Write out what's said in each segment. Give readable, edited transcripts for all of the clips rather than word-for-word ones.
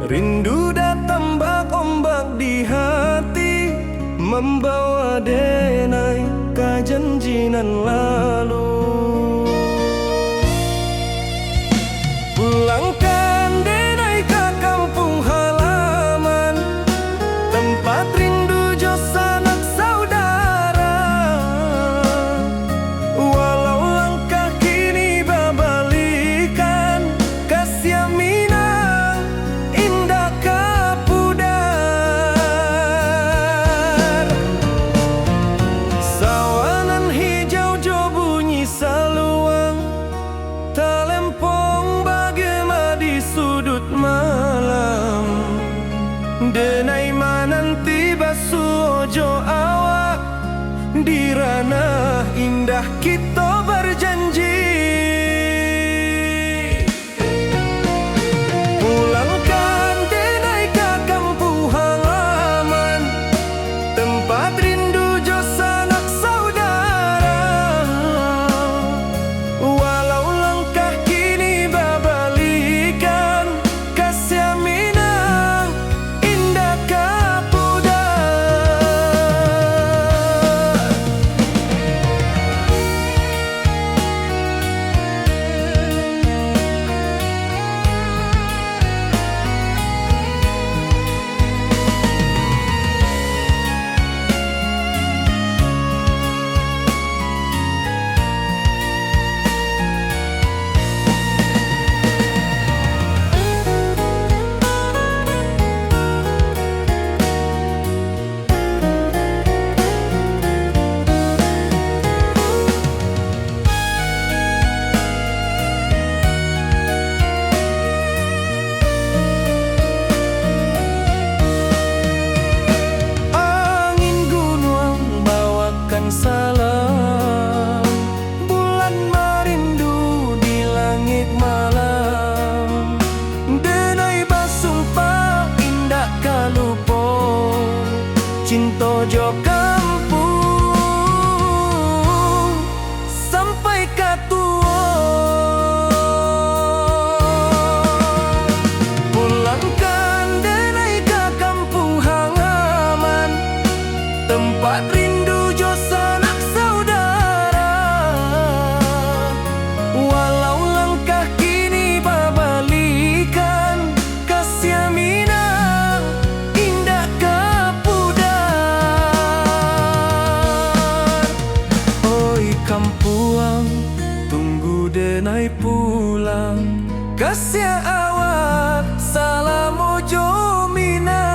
Rindu datang ombak di hati, membawa denai ke janjinan lalu. Pulangkan denai ke kampung halaman, tempat rindu jo sanak saudara. Walau langkah kini babalikan, kasih Minang indah kapudar. Sawanan hijau jo bunyi saluang, talempong bagema di sudut malam. Denai mananti basuh ojo awak, di ranah indah kita berjanji. Pulangkan denai ke kampung halaman, tempat rindu jo sanak saudara. Walau langkah kini babalikan, kasih Minang indah kapudar. Angin gunung bawakan salam, bulan merindu di langit malam. Denai basumpah indah kalupo, cinta jo kampung sampai katua. Pulangkan denai ke kampung halaman, tempat rindu jo sanak saudara. Walau langkah kini babalikan, kasih Minang indah kapudar. Oi kampuang, tunggu denai pulang, kasih awak salam ojo Minang.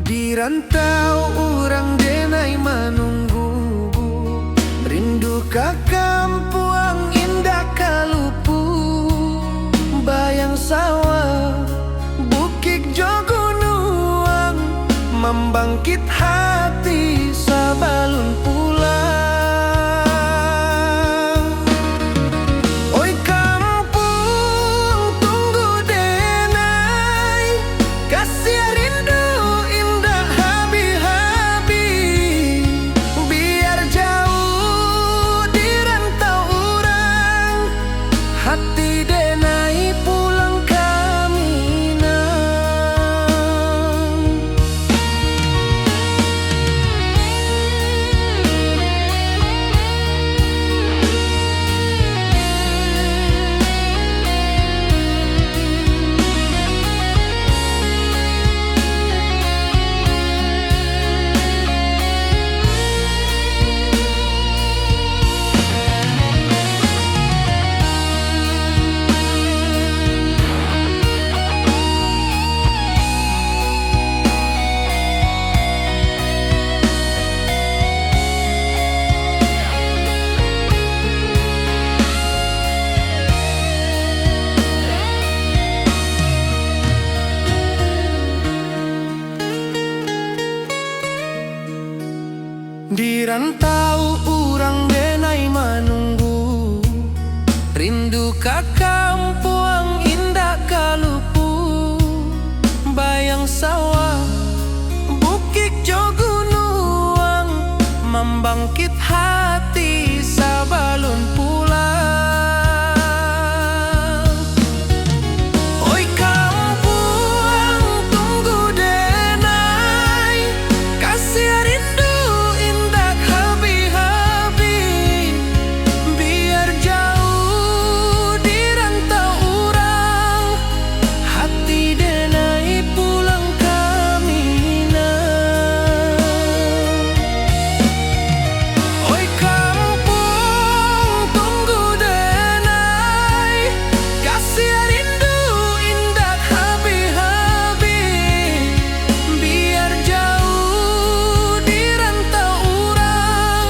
Di rantau urang denai menunggu, rindu ka kampuang indah kalupu. Bayang sawah, bukit jo gunung, membangkit hati sabalun pulang. Oi kampung, tunggu denai, kasih rindu indah habi-habi. Biar jauh di rantau urang, hati denai pulang ke rantau urang denai manunggu, rindu ka kampung indah kalupu, bayang sawah bukit jo gunung, membangkit hati sabalun pulang. Oi kampung tunggu denai, kasih rindu indah habi-habi, biar jauh di rantau urang, hati denai pulang kamina. Oi kampung tunggu denai, kasih rindu indah habi-habi, biar jauh di rantau urang,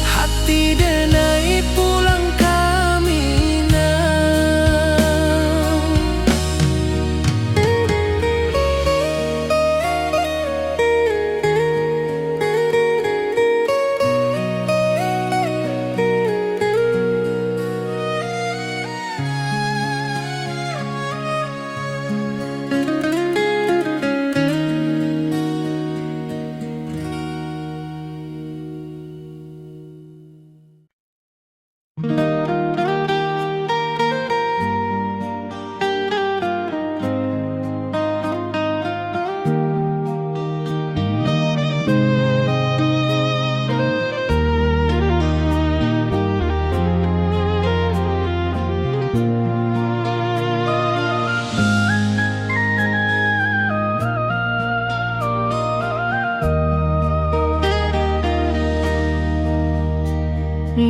hati denai pulang kamina.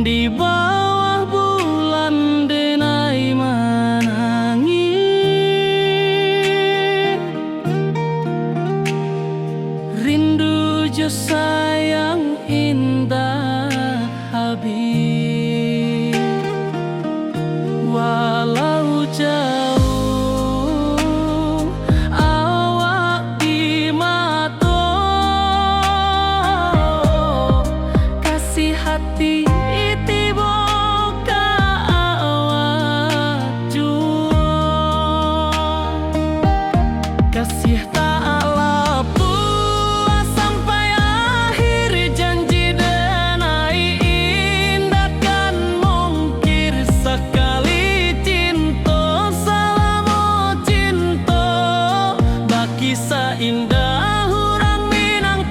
Di bawah bulan denai menangis, rindu jo sayang indah habis, walau jauh awak di mata, kasih hati tiba ka awak jua, kasih tak lepas sampai akhir, janji denai indah kan mungkir, sekali cinta selama cinta, baki seindah urang Minang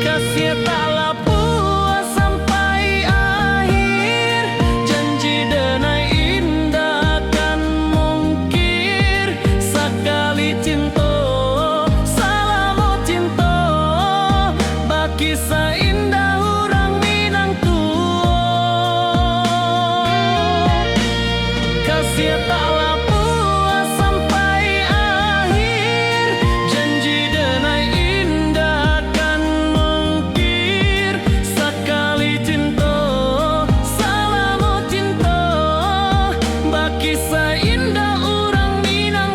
kasih tak lepas sampai akhir, janji denai indah kan mungkir, sekali cinta selama cinta, baki seindah urang Minang kasih tak lepas sampai akhir, janji denai indah kan mungkir, sekali cinta selama cinta, baki seindah urang Minang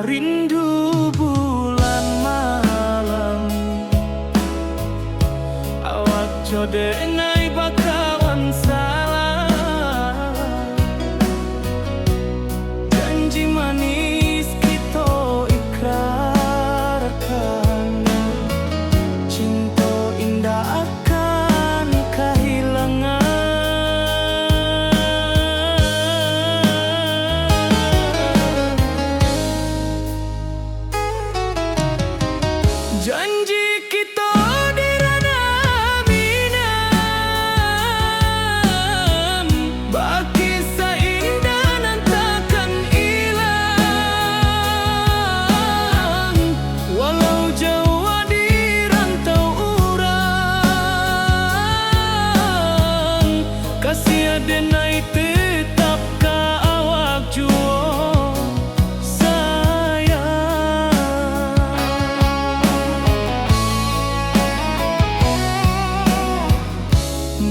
rindu bulan malam. Awak jode ngai bakawan salah. Janji manis kita ikrarkan, cinta indah akan kehilangan. Janji kita di ranah minam, baki seindah nan takkan hilang. Walau jauh di rantau urang, kasih adenai tetap ka awak jua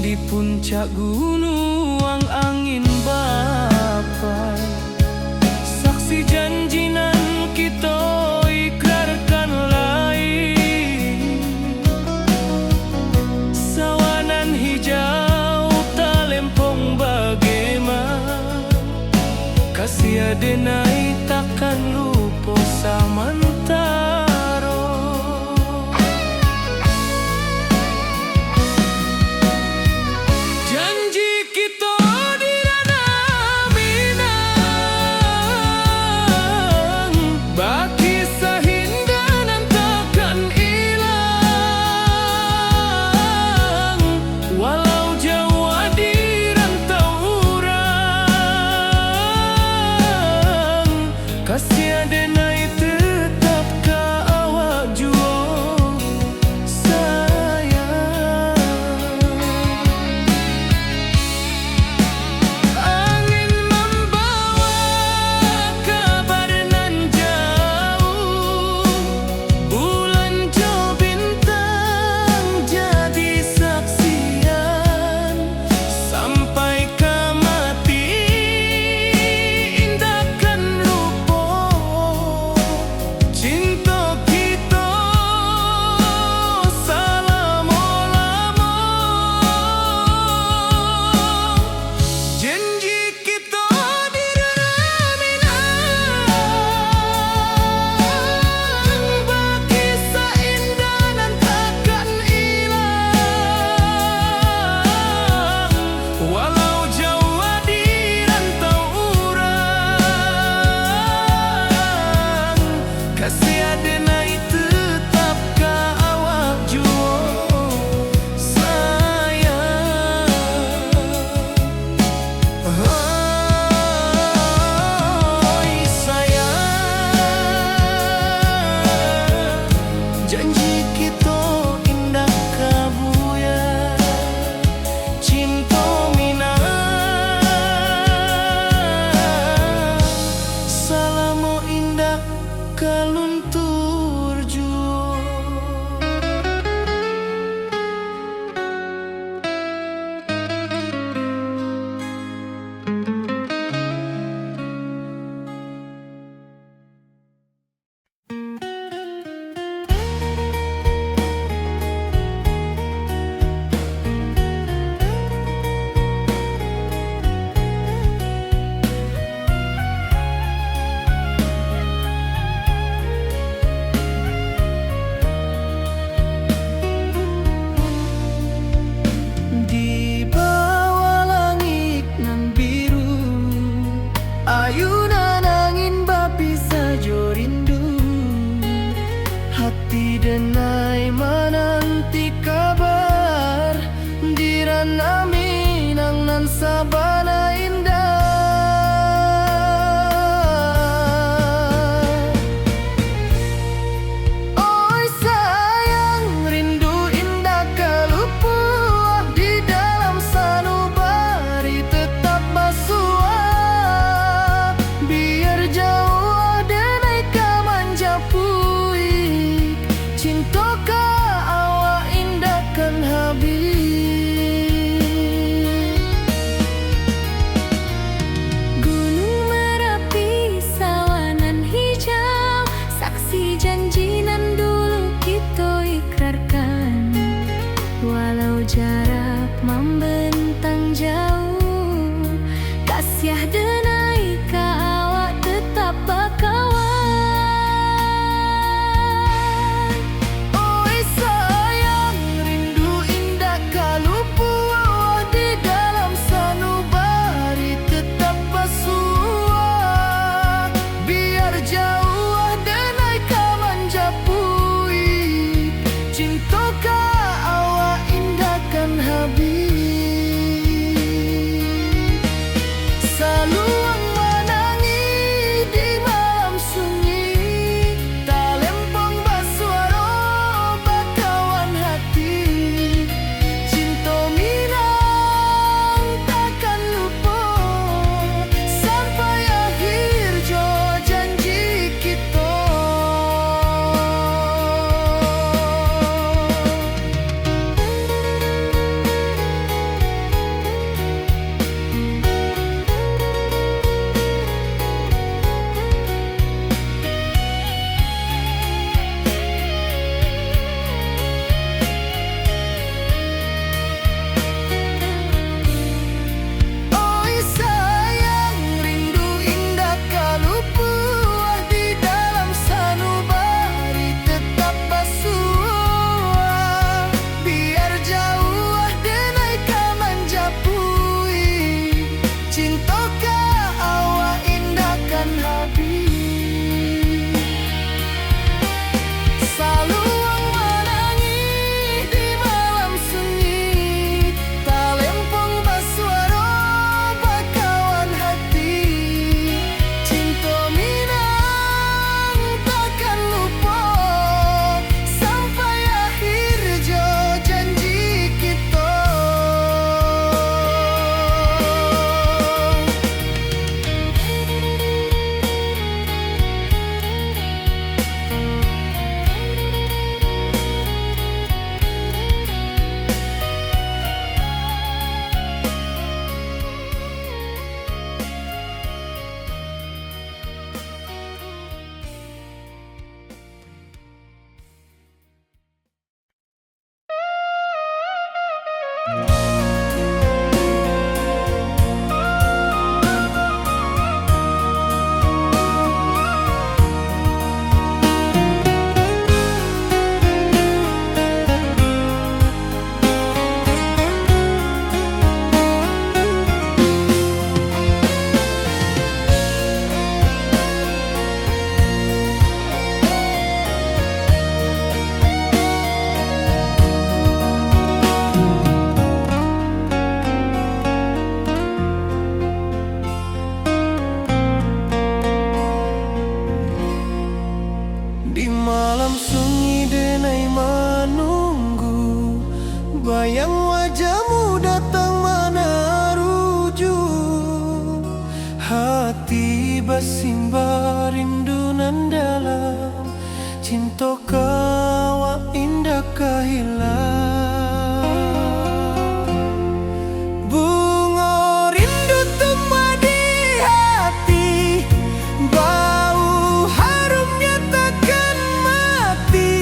di puncak gunung angin bapai. Saksi janji nan kita ikrarkan lain. Sawanan hijau talempong bagaimana, kasih adenai takkan lupa samantara. Janji kita di ranah minang, baki sahinda nan takkan hilang. Walau jauh di rantau urang, kasih adenai tetap Kasiah denai ka awak tetap bakawan. Oi sayang, rindu indah kalupu awak di dalam sanubari tetap basua. Biar jauh denai ka manjapui, cinta ka awak indahkan habis. Saluang menangi di malam sunyi, talempong basuara bakawan hati. Cinta minang takkan lupa sampai akhir jo janji kita. Oi sayang, rindu indah kalupu di dalam sanubari tetap basua. Biar jauh denai ka manjapui, cinta ka awak indahkan habis. Saluang menangi di malam sunyi, talempong basuara bakawan hati. Cinta minang takkan lupa sampai akhir jo janji kita. Di malam sunyi denai menunggu, bayang wajahmu datang meneruju. Hati bersimbar rindu nan dalam, cinta kawa indah kehilang. Bunga rindu tumbuh di hati, bau harumnya takkan mati.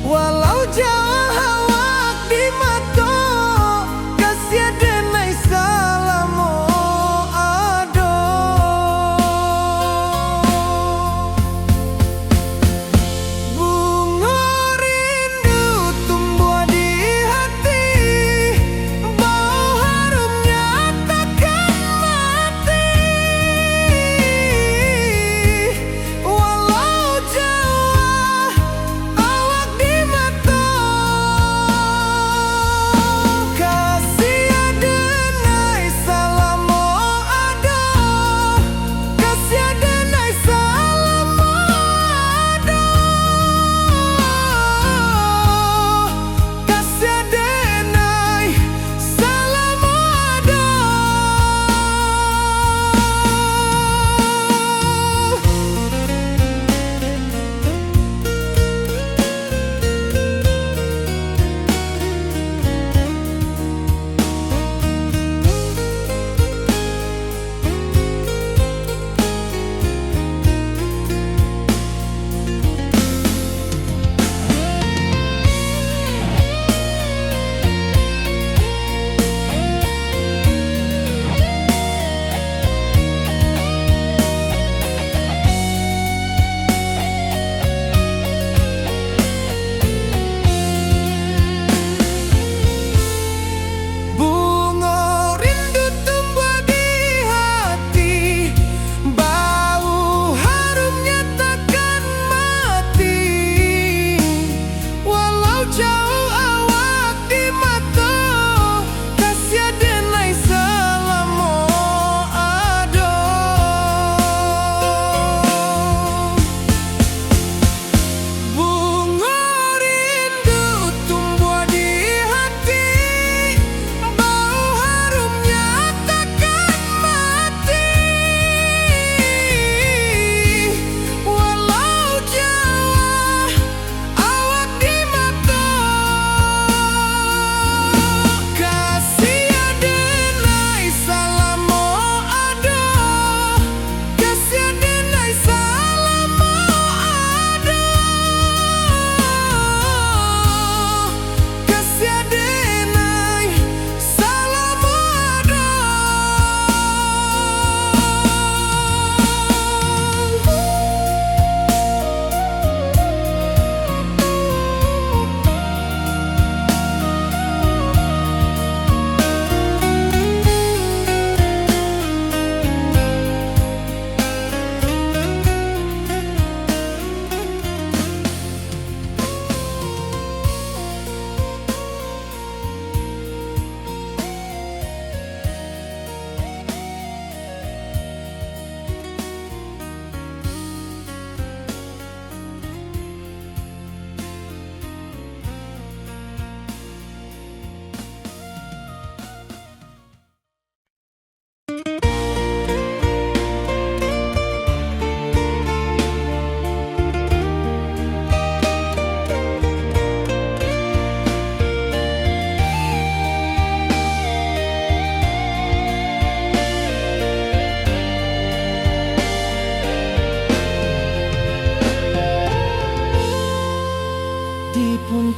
Walau jauh awak di mata, kasiah denai salamo ado.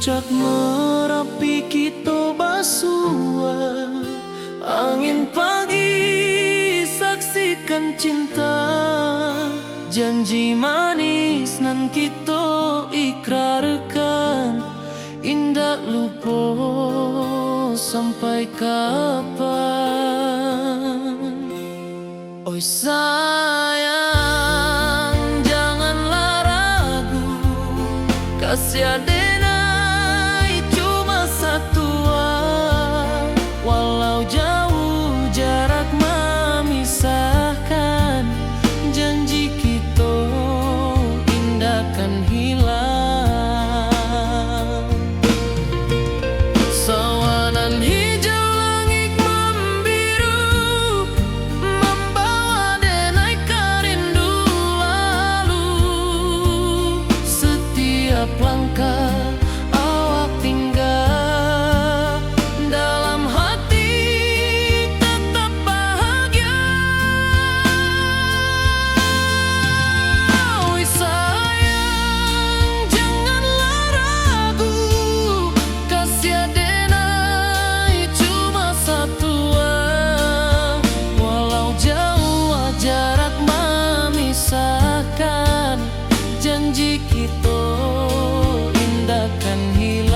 Puncak Merapi kita basua, angin pagi saksikan cinta, janji manis nan kita ikrarkan, indah lupa sampai kapan. Oi sayang, janganlah ragu, kasih adenai cuma satu, walau jauh jarak memisahkan, janji kita indah kan hilang. Sawanan hijau langit membiru, membawa denai karindu lalu. Setiap langkah awak tinggal, dalam hati tetap bahagia. Oi sayang, janganlah ragu, kasih adenai cuma satu, walau jauh jarak memisahkan, janji kita indah kan hilang.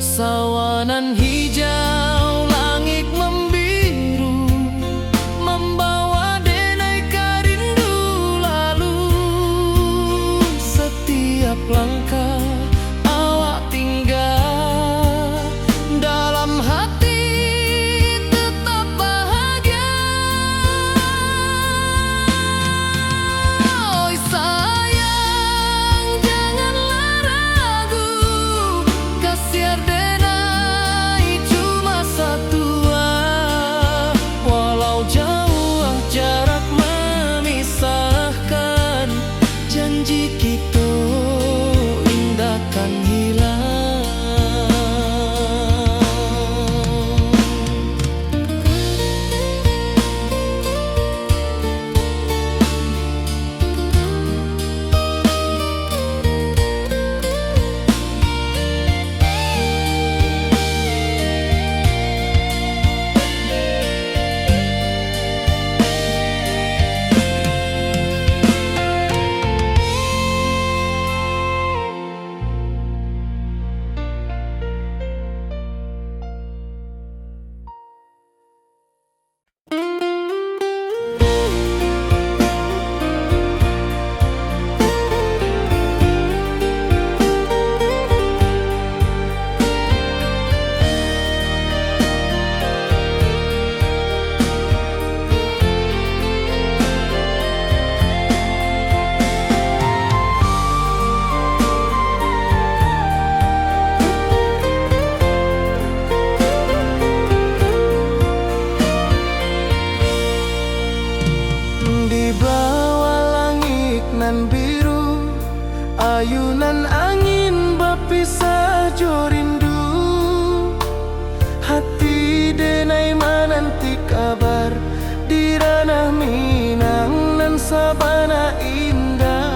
Sawanan hijau langit membiru, membawa denai karindu lalu. Setiap langkah awak tinggal, dalam hati tetap bahagia. Oi sayang, janganlah ragu, kasih adenai cuma satu, walau jauh jarak memisahkan, janji kita indah kan hilang. Di bawah langit nan biru, ayunan angin berpisah jo rindu. Hati denai menanti kabar, di ranah Minang nan sabana indah.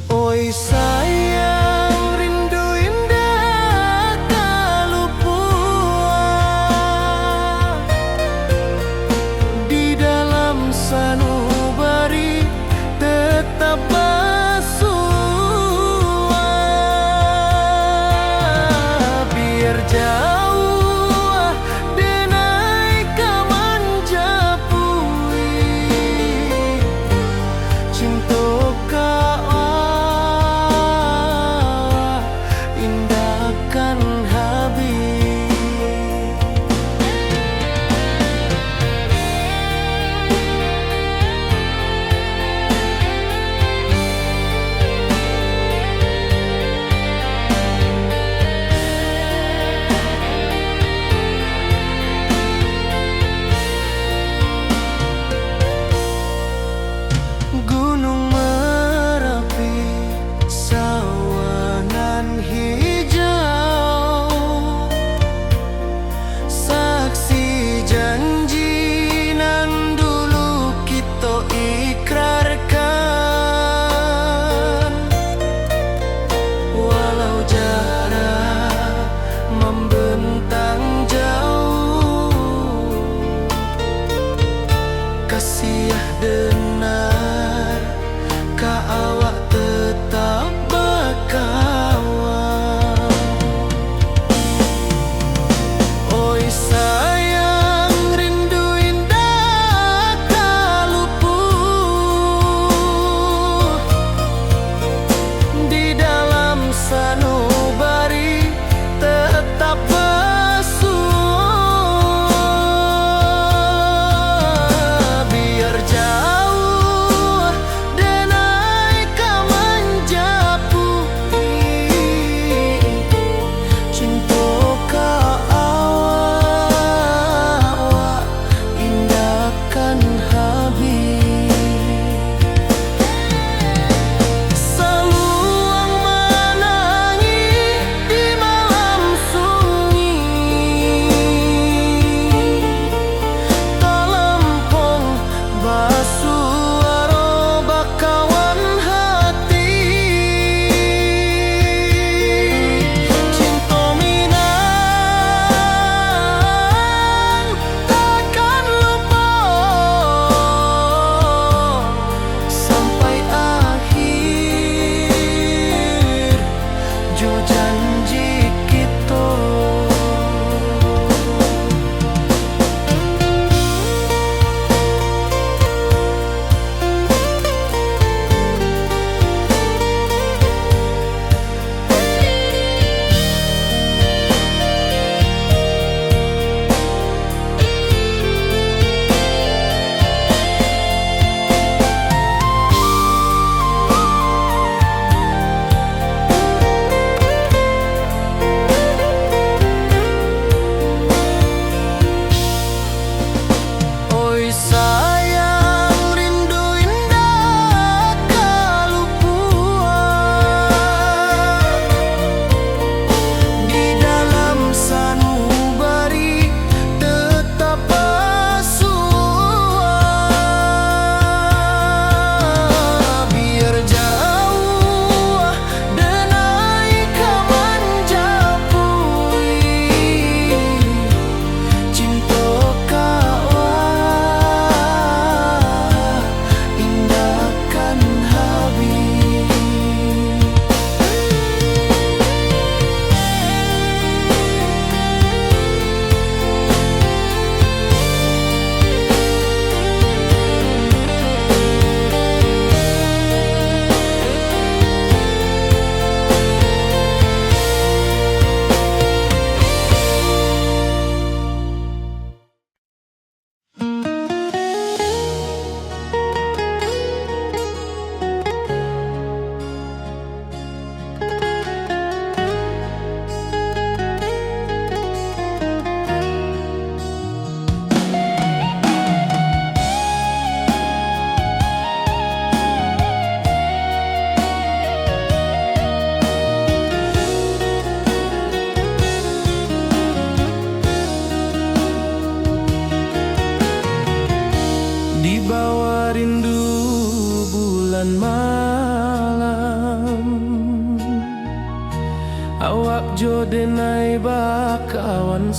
Oi sayang, rindu indah kalupua, di dalam sanu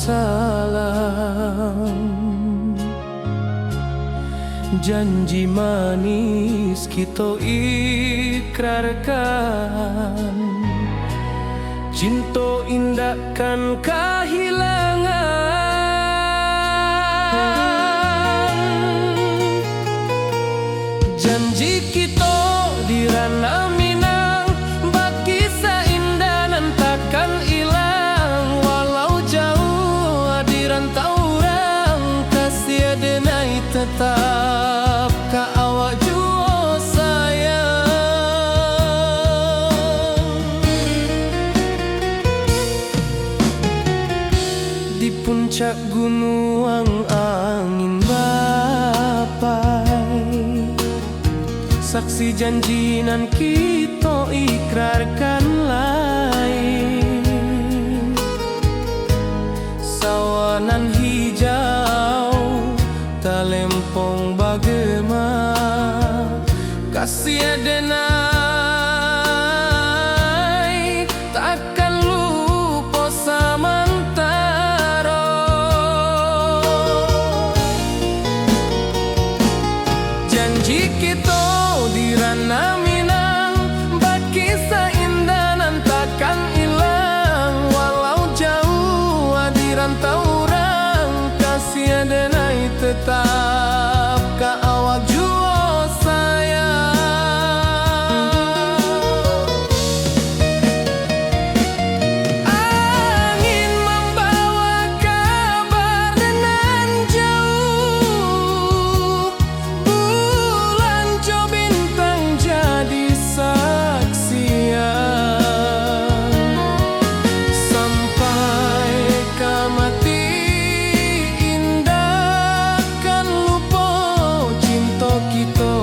salam. Janji manis kita ikrarkan, cinta indahkan kehilangan. Janji kita di ranah Minang, bagi seindah nan takkan hilang. Walau jauh di rantau orang, kasih denai tetap ka awak jua sayang. Di puncak gunung angin bapai, saksi janji nan kita ikrarkan lain. Sawanan hijau talempong bagema, kasih denai takkan lupa samantara. Janji kita di ranah Minang, bagi seindah nan takkan hilang. Walau jauh di rantau orang, kasih denai tetap ka awak jua sayang. Angin membawa kabar nan jauh, bulan jo bintang jadi saksian. Sampai ke mati indah kan lupa cinta kita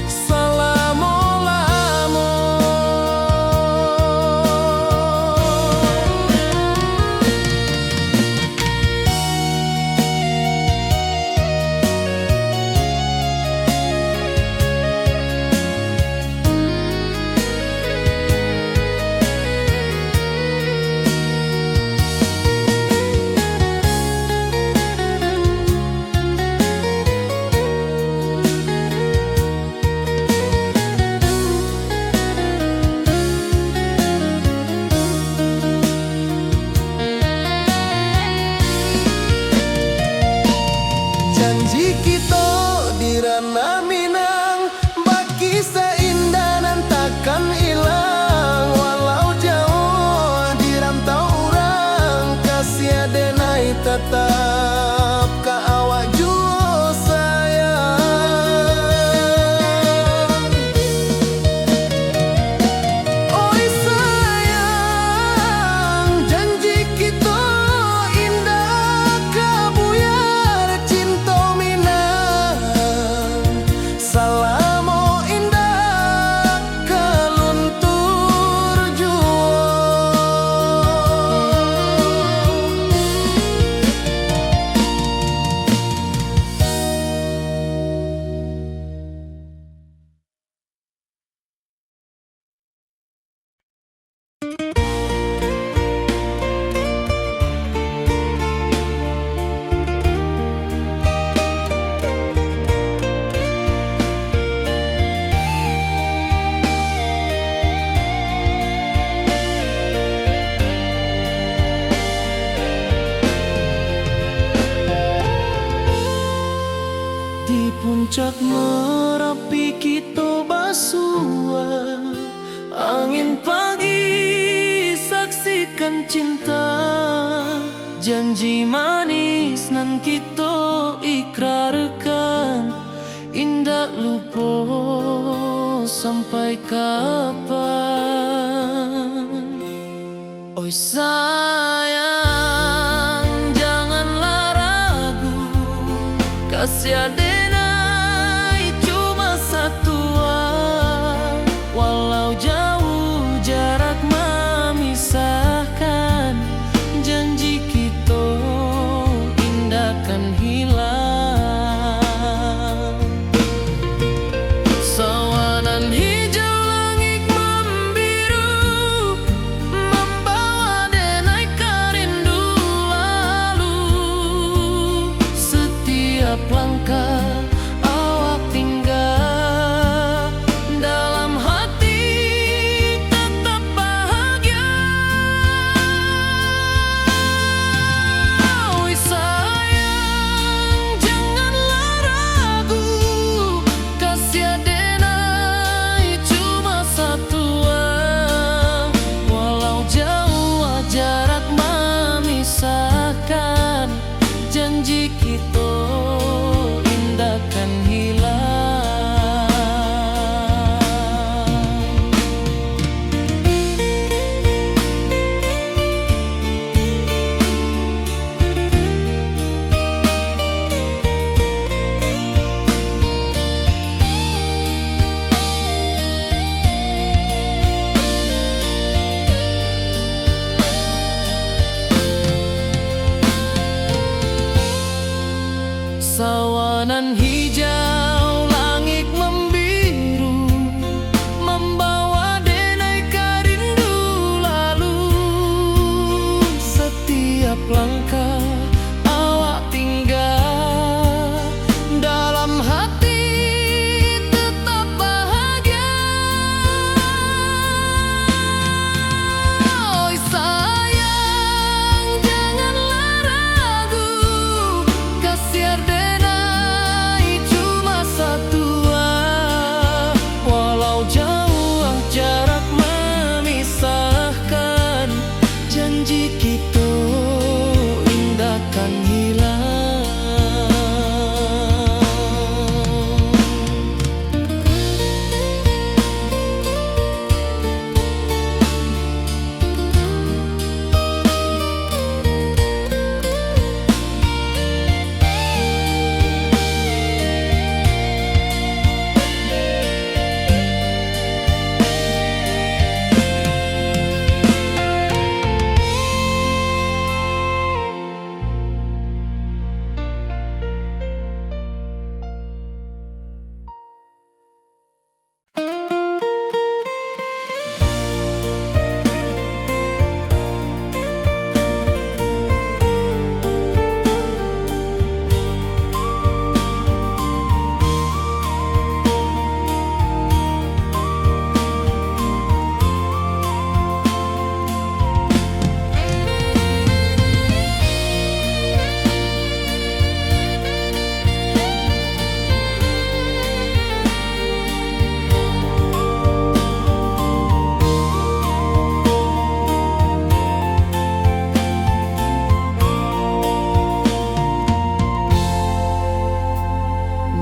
selama-lama. Janji kita di ranah Minang, bagi seindah nan takkan hilang. Walau jauh di rantau orang, kasih denai tetap ka awak jua sayang. Oi sayang, janji kita indah kabuyar cinta Minang. Salamo indah keluntur jua. Di puncak Merapi kita basua, angin pagi saksikan cinta. Janji manis nan kita ikrarkan, indah lupa sampai kapan. Oi sayang, janganlah ragu, kasih denai cuma satu. Walau jauh jarak memisahkan, janji kita indahkan hilang. Sawanan hijau langit membiru, membawa denai kerindu. Sawanan hijau, langit membiru, membawa denai rindu lalu. Setiap langkah awak tinggal, dalam hati tetap bahagia. Oi sayang, janganlah ragu, kasih denai cuma satu. Walau jauh jarak memisahkan, janji kita indahkan hilang.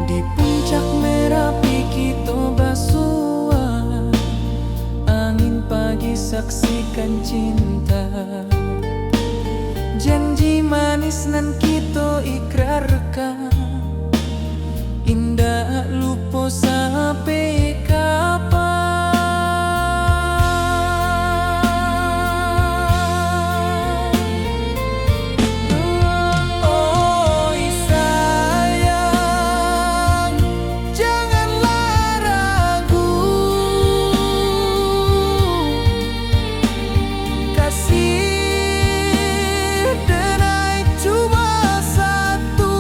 Di puncak Merapi kita bersua, angin pagi saksikan cinta. Janji manis nan kita ikrarkan, indah lupa sampai kapan. Oi sayang, janganlah ragu, kasih denai cuma satu.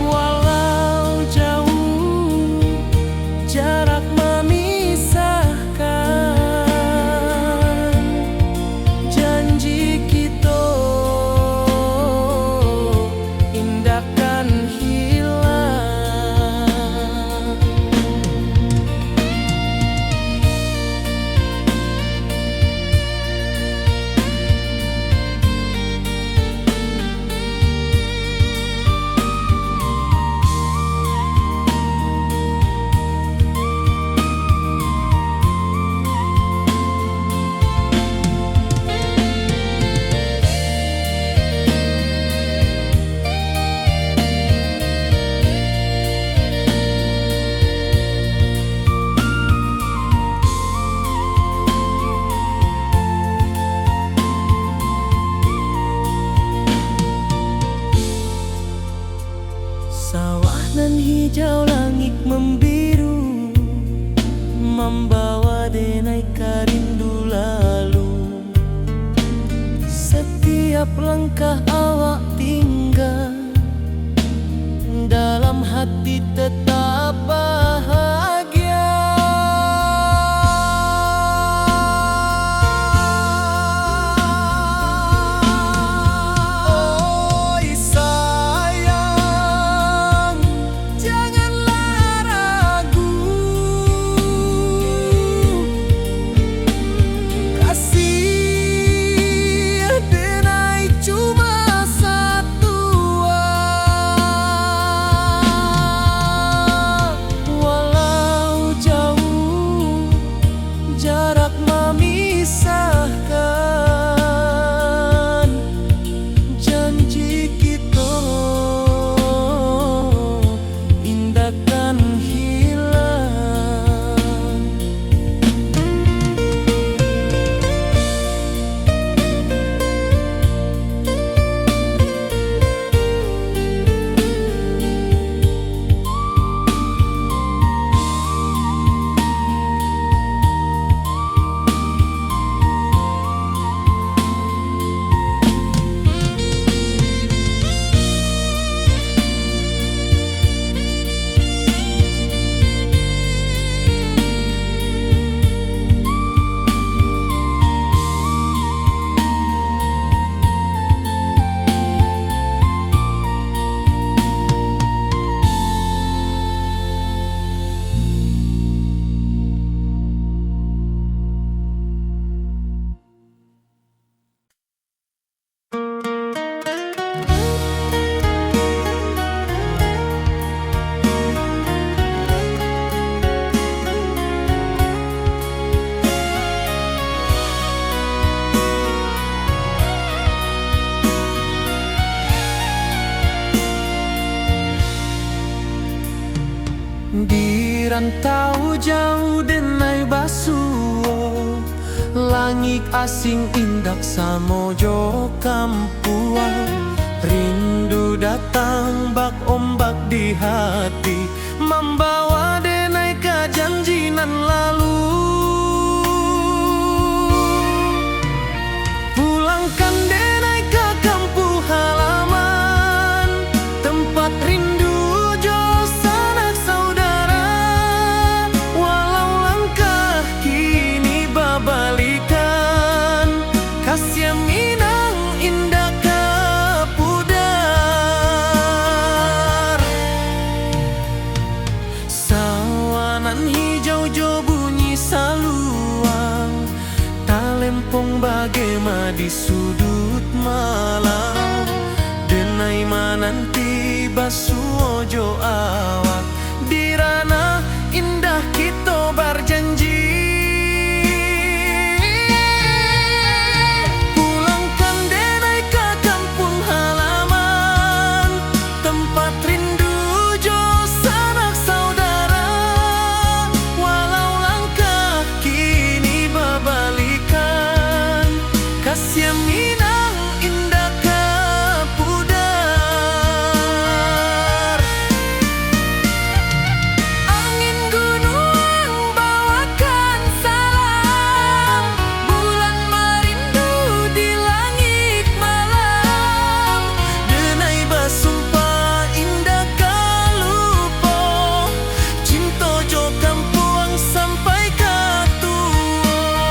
Walau jauh jarak memisahkan, janji kita indahkan hilang. Sawah nan hijau, langit membiru, membawa denai rindu lalu. Setiap langkah awak tinggal, dalam hati tetap bahagia. Oi sayang, janganlah ragu, kasih denai cuma rantau jauh denai basuo, langit asing indak samojo kampuan. Rindu datang bak ombak di hati, membawa denai ke janji nan lalu. Pulangkan denai ke kampung halaman, tempat rindu jo sanak saudara. Walau langkah kini babalikan, kasih minang indah ke pudar. Sawanan hijau jo bunyi saluang, talempong bagema di sudut malam. Denai mananti basuo jo awak, di ranah indah kita berjanji. Pulangkan denai ke kampung halaman, tempat rindu jo sanak saudara. Walau langkah kini babalikan, kasih minang indah ke pudar. Angin gunung bawakan salam, bulan merindu di langit malam. Denai basumpah indah kalupo, cinta jo kampuang sampai ke tua.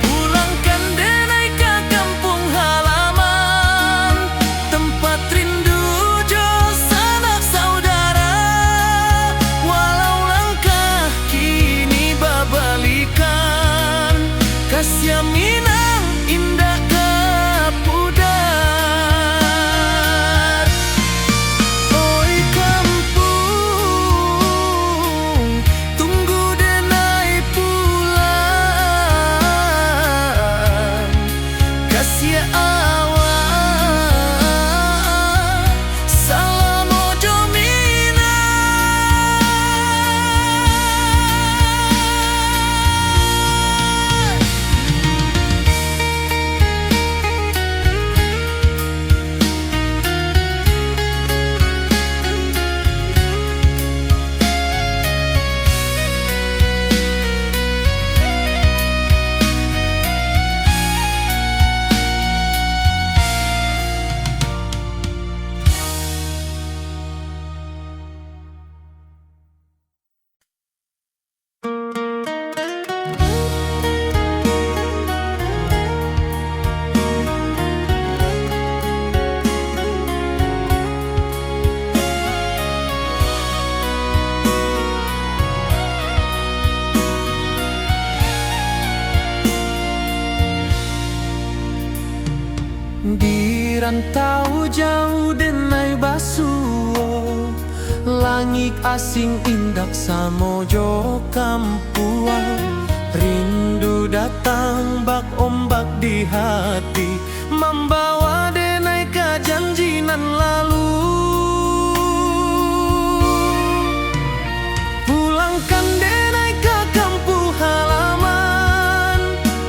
Pulangkan denai ke kampung halaman, tempat rindu jo sanak saudara. Walau langkah kini babalikan, kasih minang indah ke pudar. Oi kampung, tunggu denai pulang. Kasih awak, salam ojo minang. Di rantau jauh denai basuo, langit asing indak samojo kampuan. Rindu datang bak ombak di hati, membawa denai ke janji nan lalu. Pulangkan denai ke kampung halaman,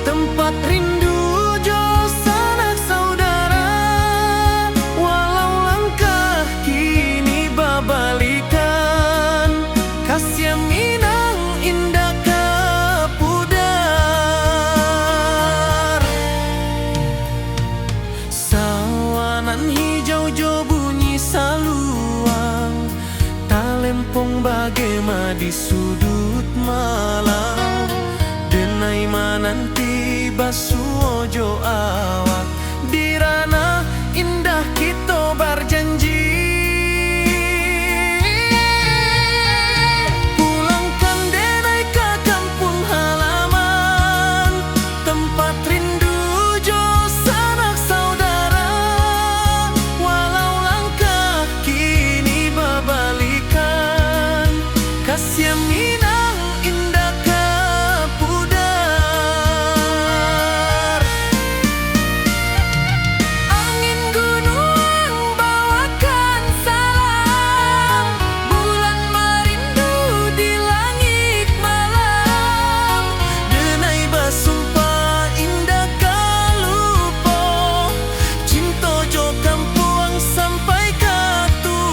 tempat rindu jo sanak saudara. Walau langkah kini babalikan, kasih minang indah ke pudar. Sawanan hijau jo bunyi saluang, talempong bagema di sudut malam. denai mananti basu ojo awak dirana indah kita berjanji. Pulangkan denai ke kampung halaman, tempat rindu jo sanak saudara. Walau langkah kini berbalikan, kasih Minang indah ke pudar. Angin gunung bawakan salam, bulan merindu di langit malam. Denai basumpah indah kalupo, cinta jo kampung sampai ke tua.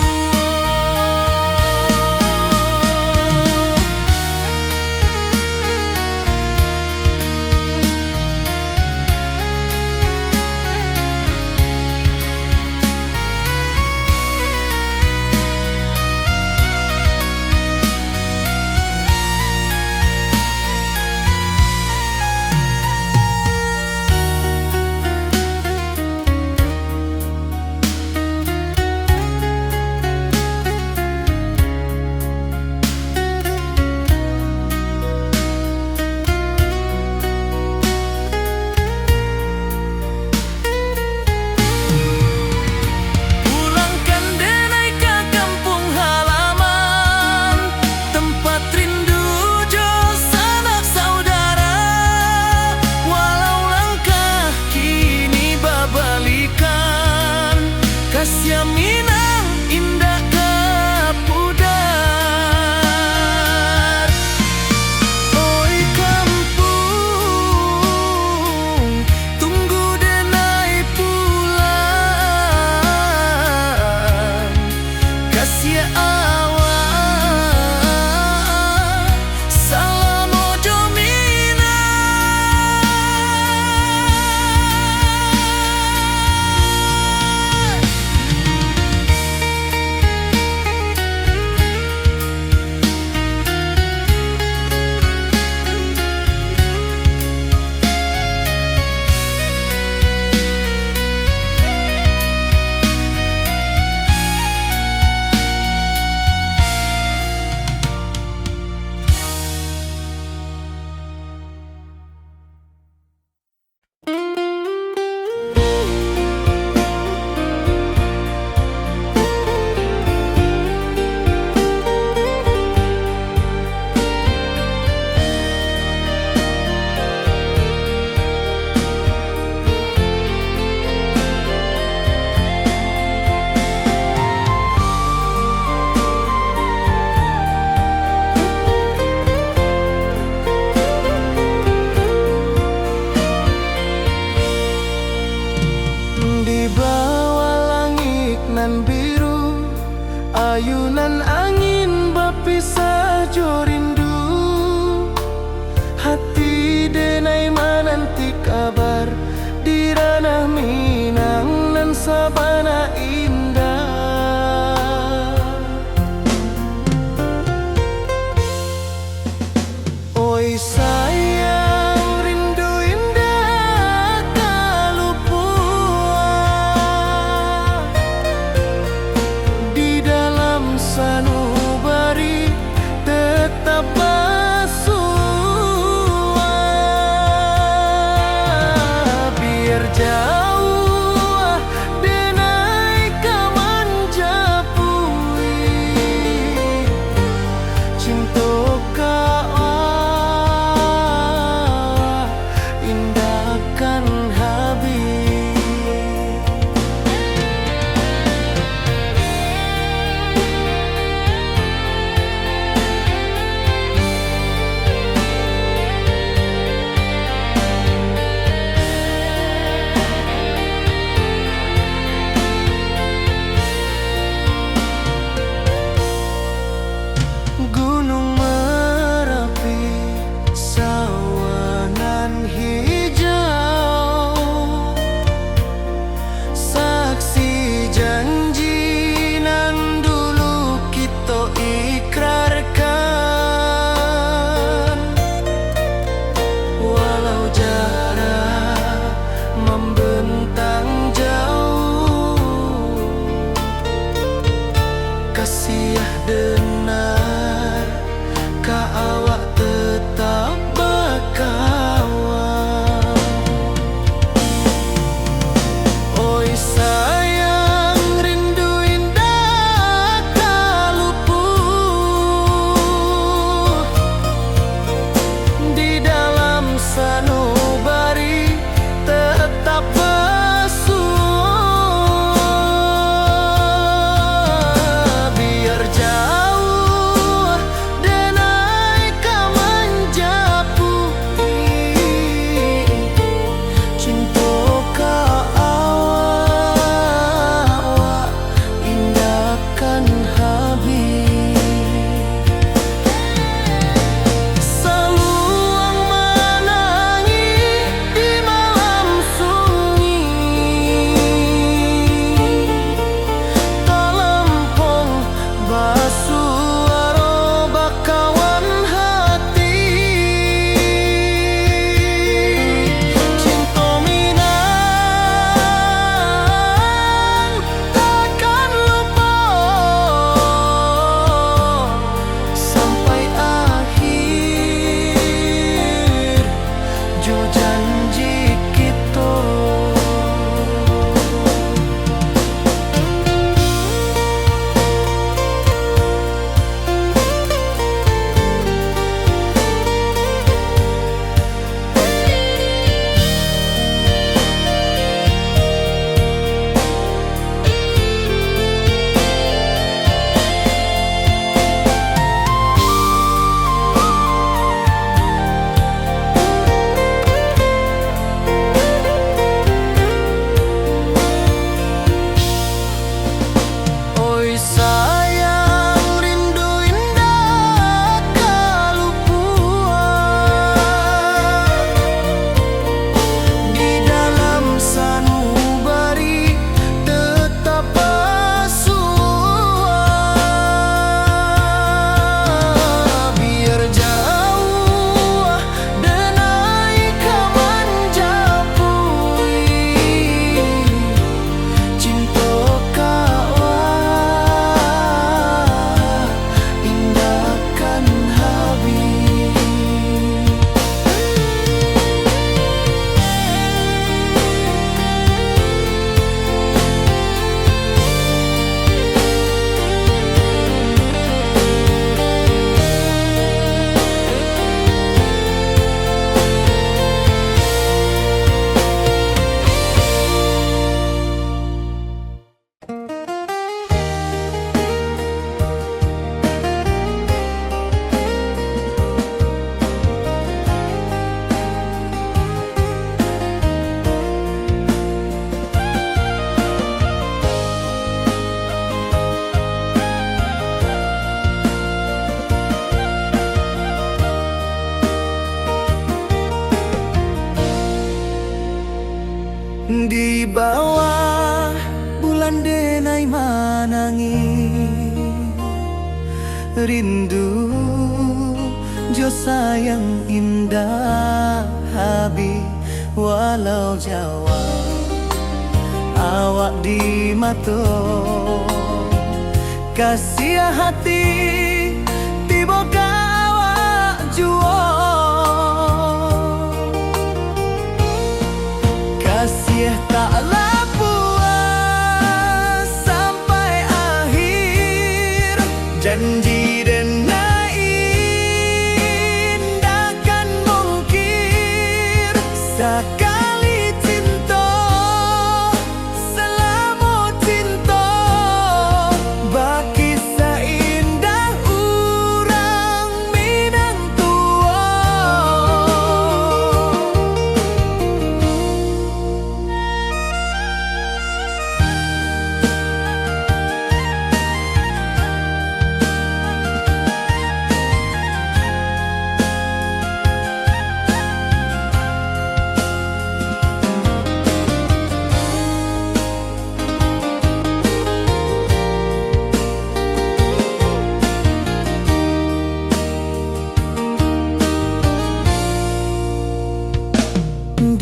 Pulangkan denai ke kampung halaman, tempat rindu jo sanak saudara. Walau langkah kini berbalikan, kasih Minang indah ke pudar. Oi kampung, tunggu denai pulang. Kasih awak salam ojo Minang. Di bawah langit nan biru, ayunan angin berpisah jo rindu. Hati denai mananti kabar di ranah Minang nan sabana indah. Oi sayang, rindu indah kalupua di dalam sanubari tetap bersua. Biar jauh denai menangis rindu jo sayang indah habis walau Jawa awak di mato kasih hati tiba ka awak juo kasih tak puas sampai akhir janji dan indahkan mungkir sekali cinta selama cinta baki seindah urang Minang tua.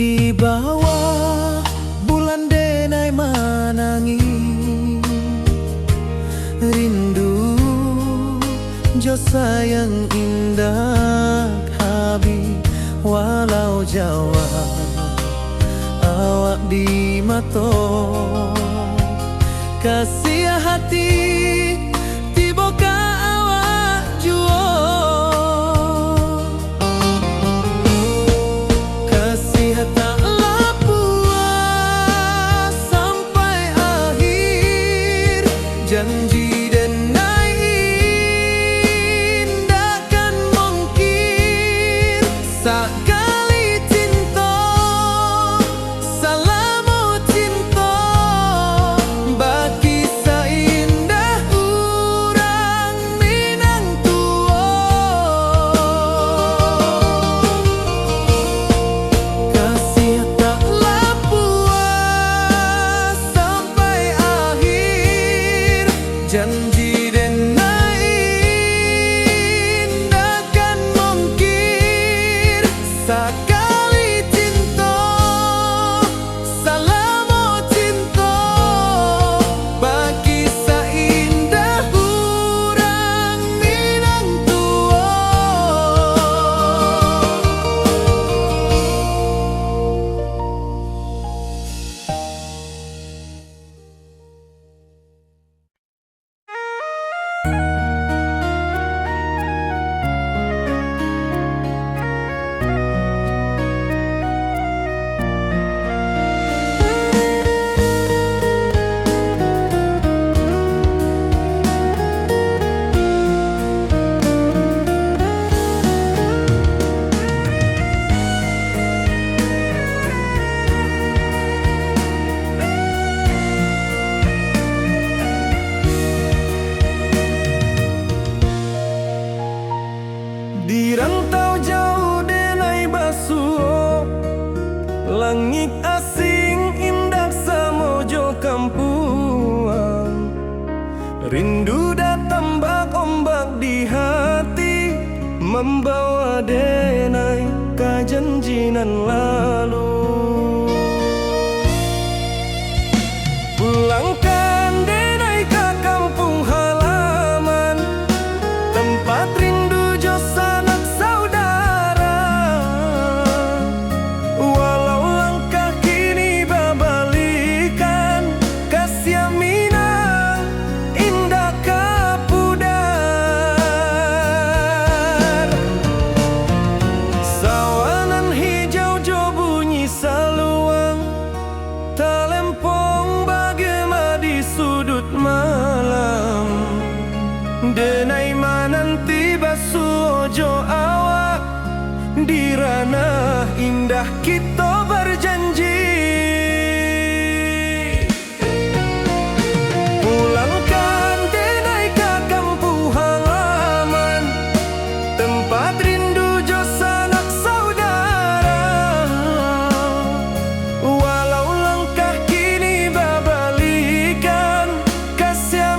Di bawah bulan denai menangis rindu jo sayang indah habis walau Jawa awak di mato kasih hati tiba ka awak juo taklah puas sampai akhir janji dan indahkan mungkir sekali cinta selama cinta baki seindah urang Minang tua kasih taklah puas sampai akhir janji dan indahkan mungkir sekali cinta selama cinta baki seindah urang Minang tua. Di rantau jauh denai basuh langit asing indah samojo kampuang rindu datang ombak di hati membawa denai ke janjinan lalu pulangkan denai ke kampung halaman tempat rindu jo sanak saudara walau langkah kini babalikan kasih Minang indah kapudar sawanan hijau jo bunyi saluang talempong bagema di sudut malam denai mananti basuh jo awak di ranah indah kita berjanji pulangkan denai ke kampung halaman tempat rindu jo sanak saudara walau langkah kini babalikan kasih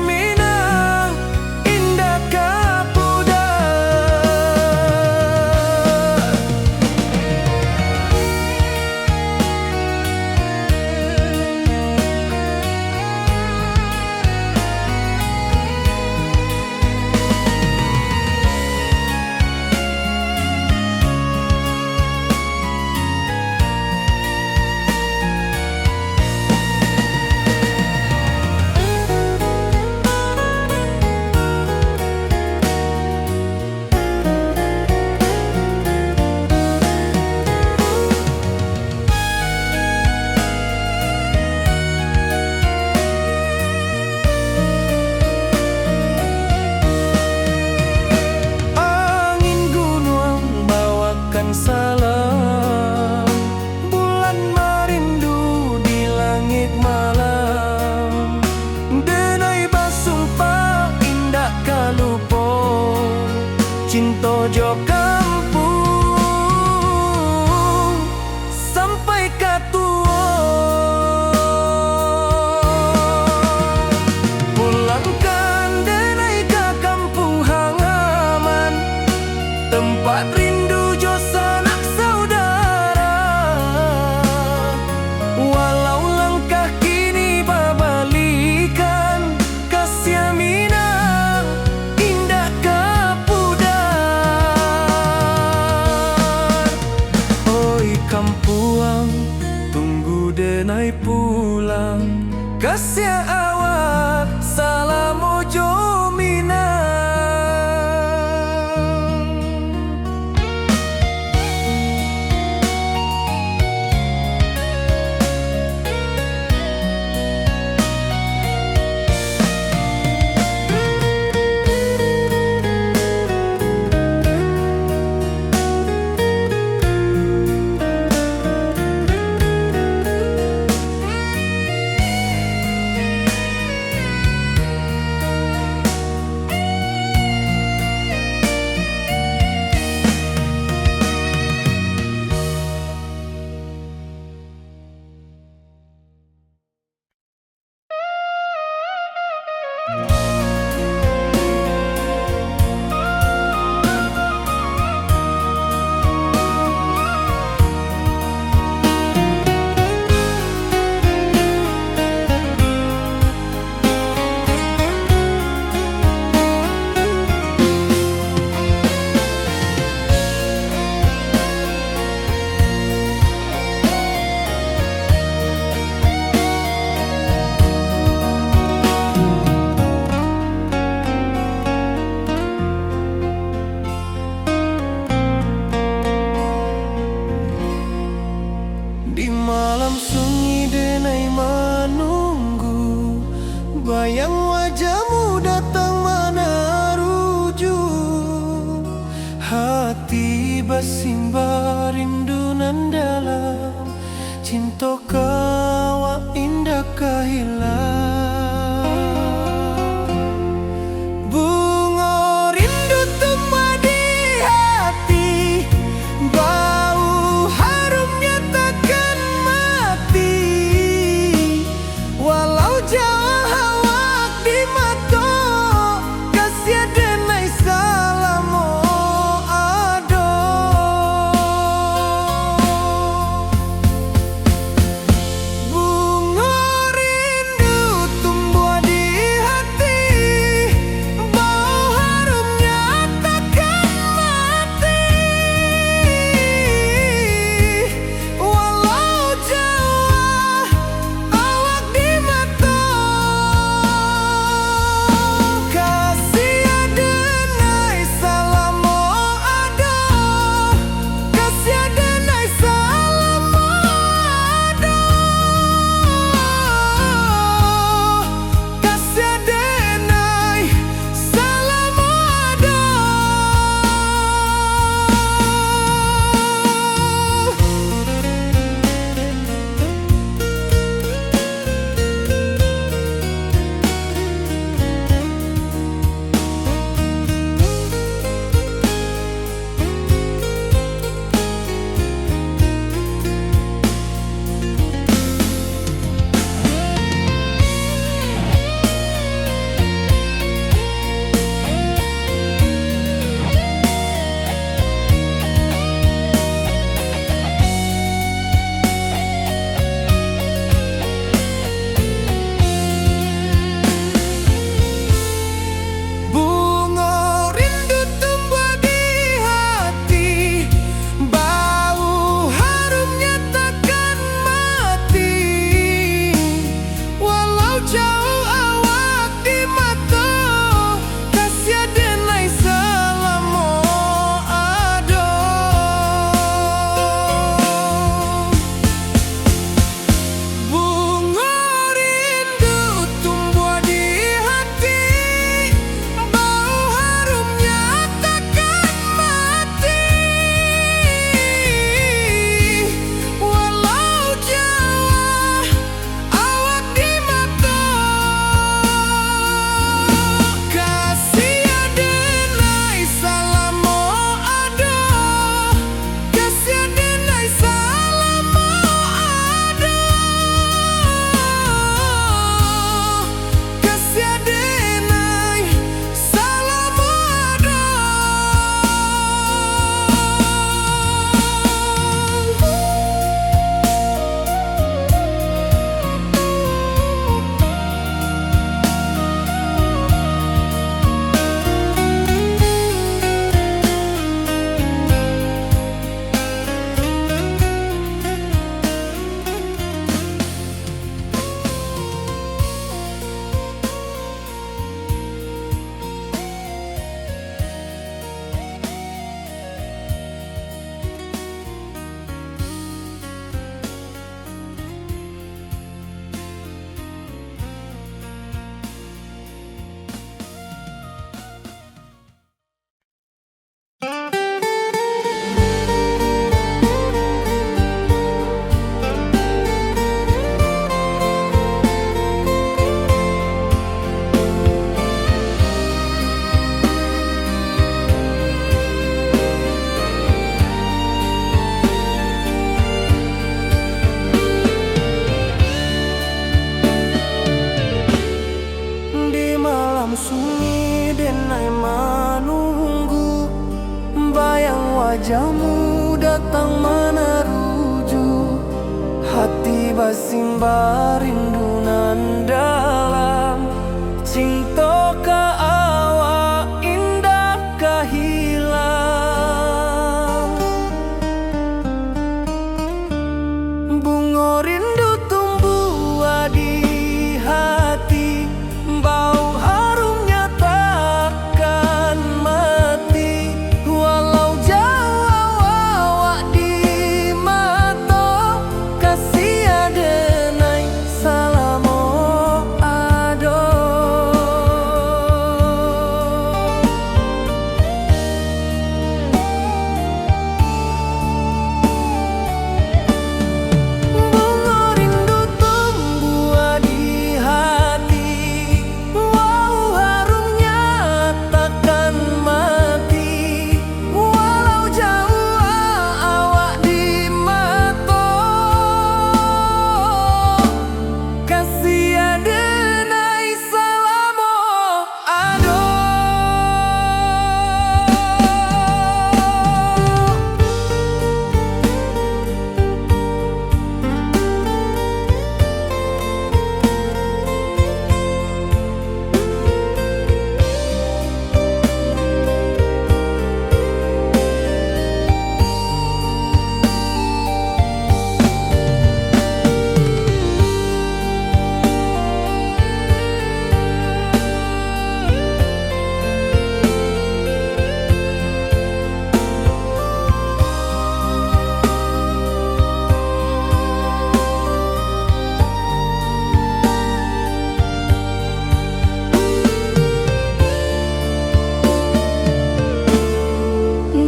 mojo kampung sampai katuo. Pulangkan denai ke kampung halaman, tempat rindu jo sanak saudara. Walau langkah kini babalikan, kasih Minang indah kepudar. Oi kampuang, tunggu denai pulang, kasih awak salam mojo Minang. Di malam sunyi denai menunggu, bayang wajahmu datang meneruju. Hati bersimbar rindu nan dalam, cinta kawa indah kehilang. Bunga rindu tumbuh di hati, bau harumnya takkan mati. Walau jauh awak di mata, kasih denai salam ado. Bunga rindu malam sunyi denai menunggu, bayang wajahmu datang meneruju. Hati basimba rindu nan dalam, cinta ka awak indah ka hilang. Bunga rindu tumbuh di hati, bau harumnya takkan mati. Walau jauh awak di mata, kasih adenai salamo ado. Bunga rindu tumbuh di hati, wow harumnya takkan mati. Walau jauh awak di mata, kasih adenai salamo ado.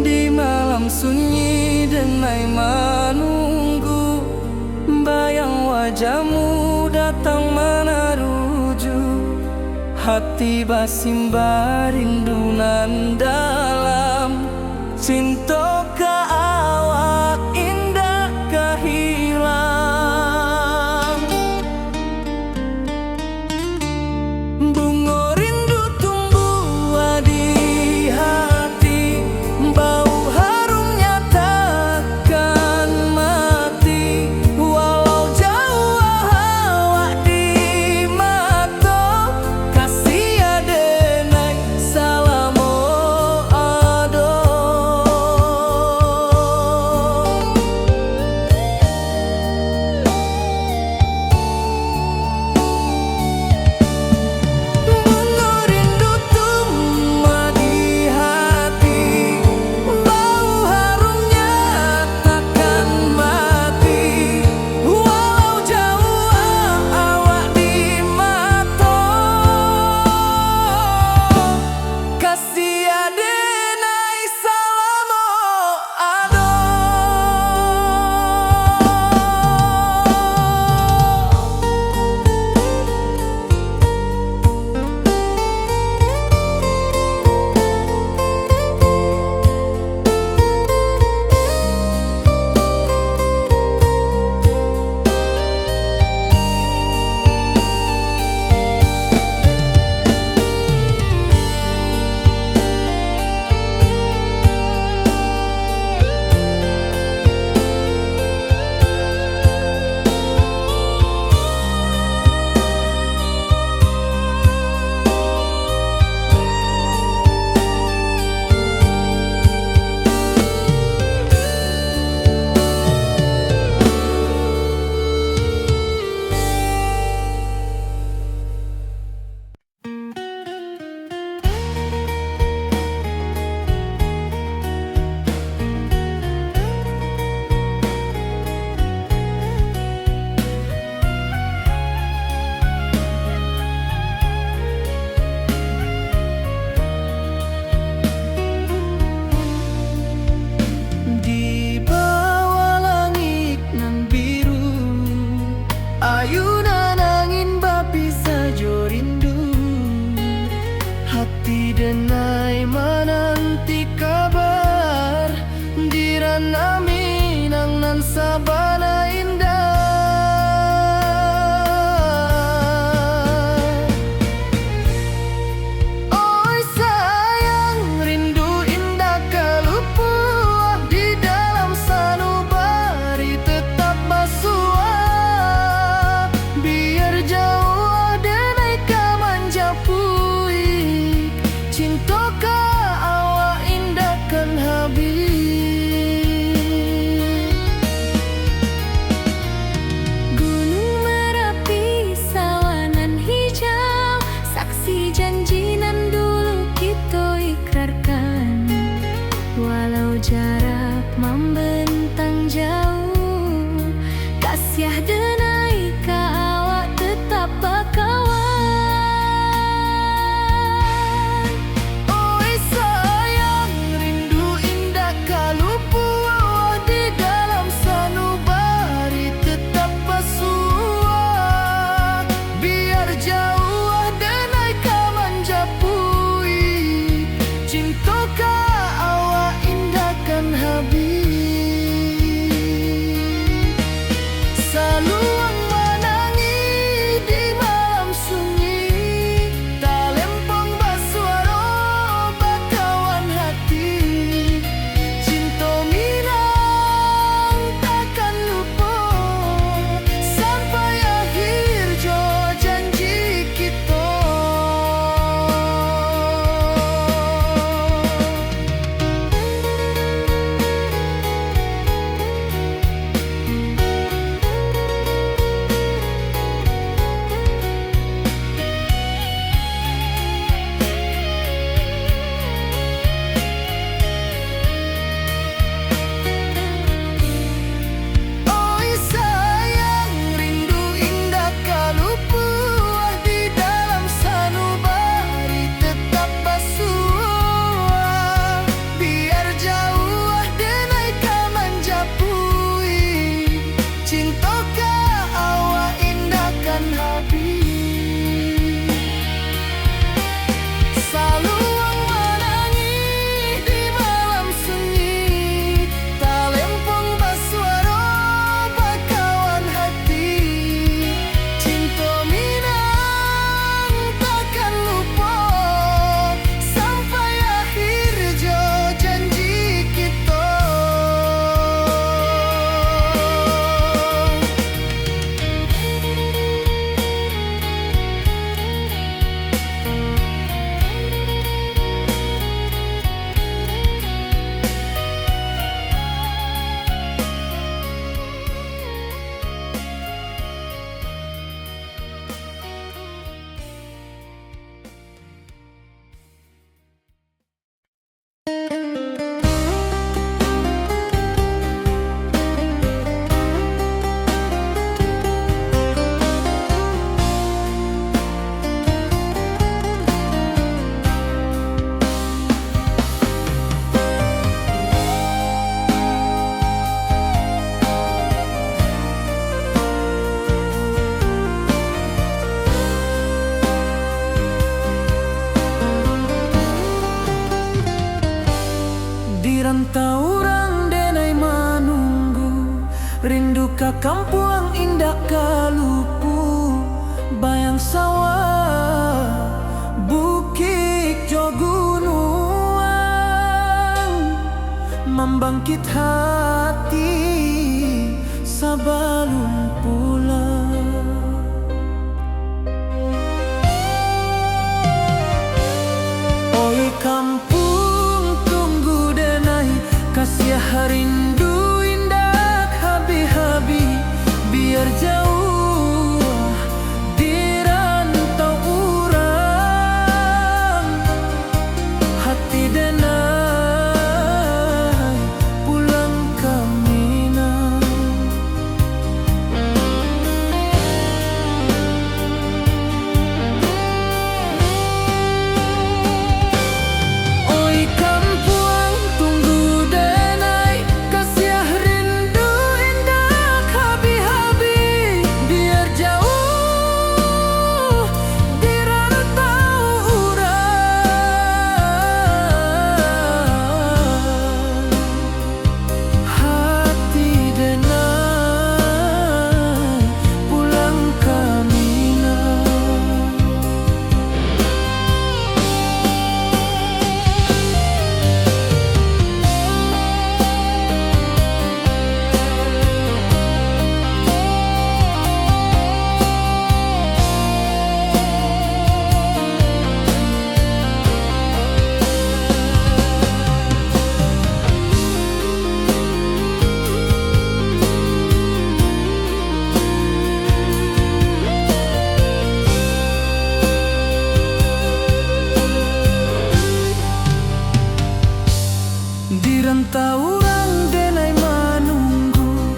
Di malam sunyi denai menunggu, bayang wajahmu datang meneruju. Hati basimba rindu nan dalam, cinta ka awak indah ka hilang. Bunga rindu tumbuh di hati, bau harumnya takkan mati. Walau jauh awak di mata, kasih adenai salamo ado. Bunga rindu tumbuh di hati, bau harumnya takkan mati. Walau jauh awak di mata, kasih adenai salamo ado. Di bawah langit nan biru, ayunan angin bapi sajo rindu. Hati denai menanti kabar, di ranah Minang nan sabana indah. Diranta orang denai manunggu, rindu ka kampung indah kalupu, bayang sawah bukit jo gunung, membangkit hati sebelum pulang. Oi kampung tunggu denai, kasih rindu indah habi-habi, biar jauh dirantau urang, hati denai pulang ke Minang. Oi kampung tunggu denai, kasih rindu indah habi-habi, biar jauh dirantau urang, hati denai pulang ke Minang. Diranta orang denai manunggu,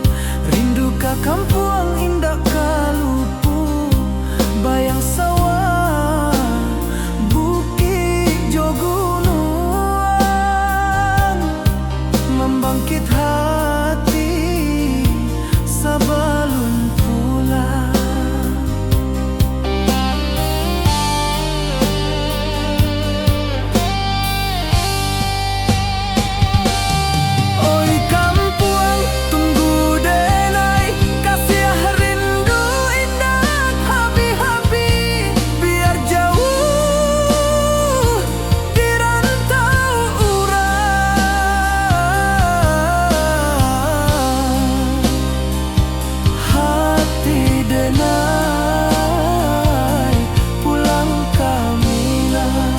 rindu ka kampung indah kalupu, bayang sawah bukit jo gunung, membangkit hati sebelum pulang. Oi kampung tunggu denai, kasih rindu indah habi-habi, biar jauh dirantau urang, hati denai pulang ke Minang.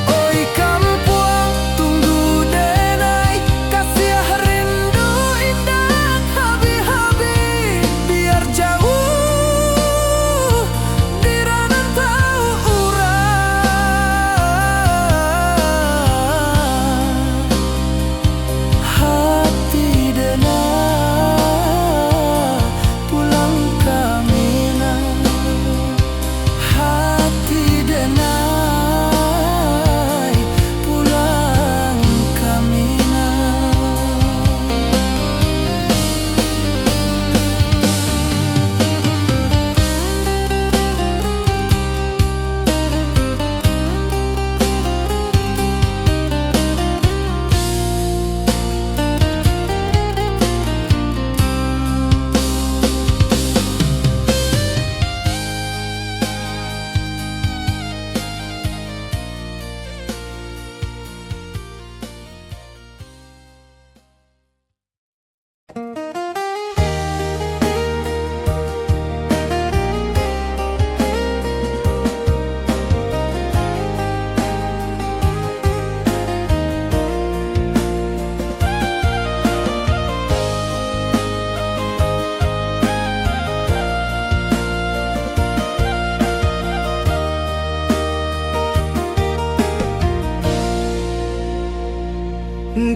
Oi kampung tunggu denai, kasih rindu indah habi-habi, biar jauh dirantau urang, hati denai pulang ke Minang, hati denai pulang ke Minang.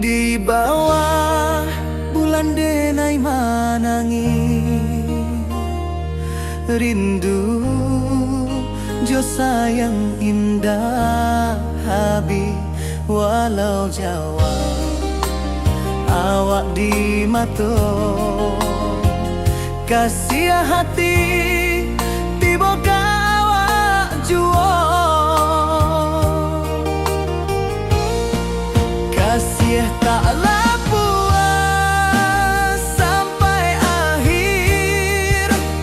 Di bawah bulan denai manangi, rindu jo sayang indah habi, walau Jawa awak di mato, kasih hati tiba awak jual.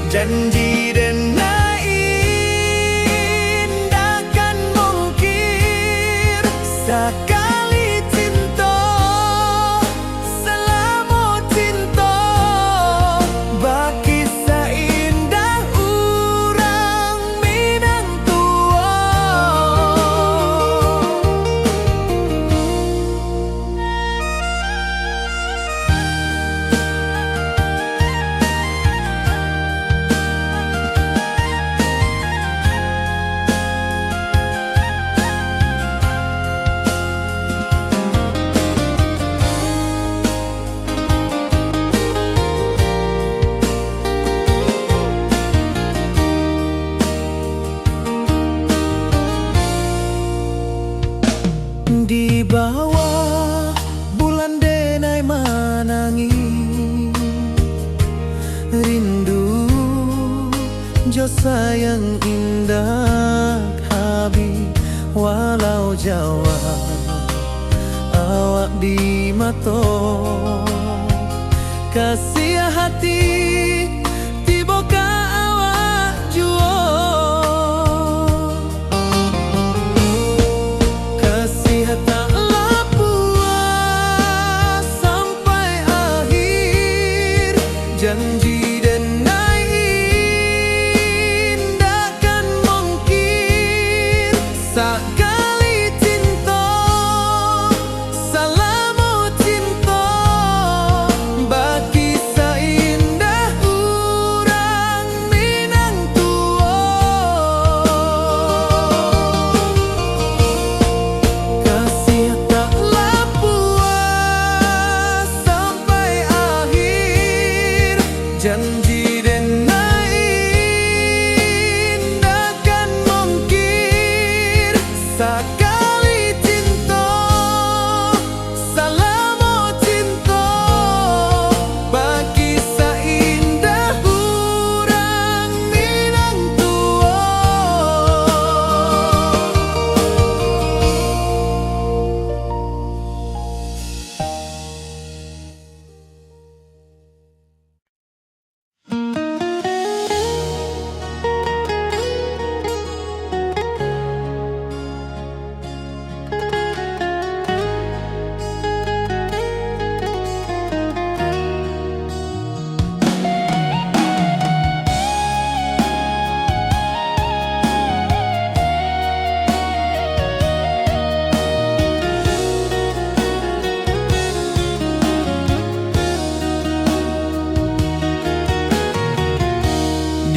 Janji denai indah kan mungkir sekali cinta selama cinta baki seindah urang Minang tua. Di bawah bulan denai manangi rindu jo sayang indah habi walau jawa awak di mato kasih hati tiba ka awak jua taklah puas sampai akhir janji denai indah kan mungkir sekali cinta selama cinta baki seindah urang Minang tua. Kasih taklah puas sampai akhir janji denai indah kan mungkir sekali cinta selama cinta baki seindah urang Minang tua.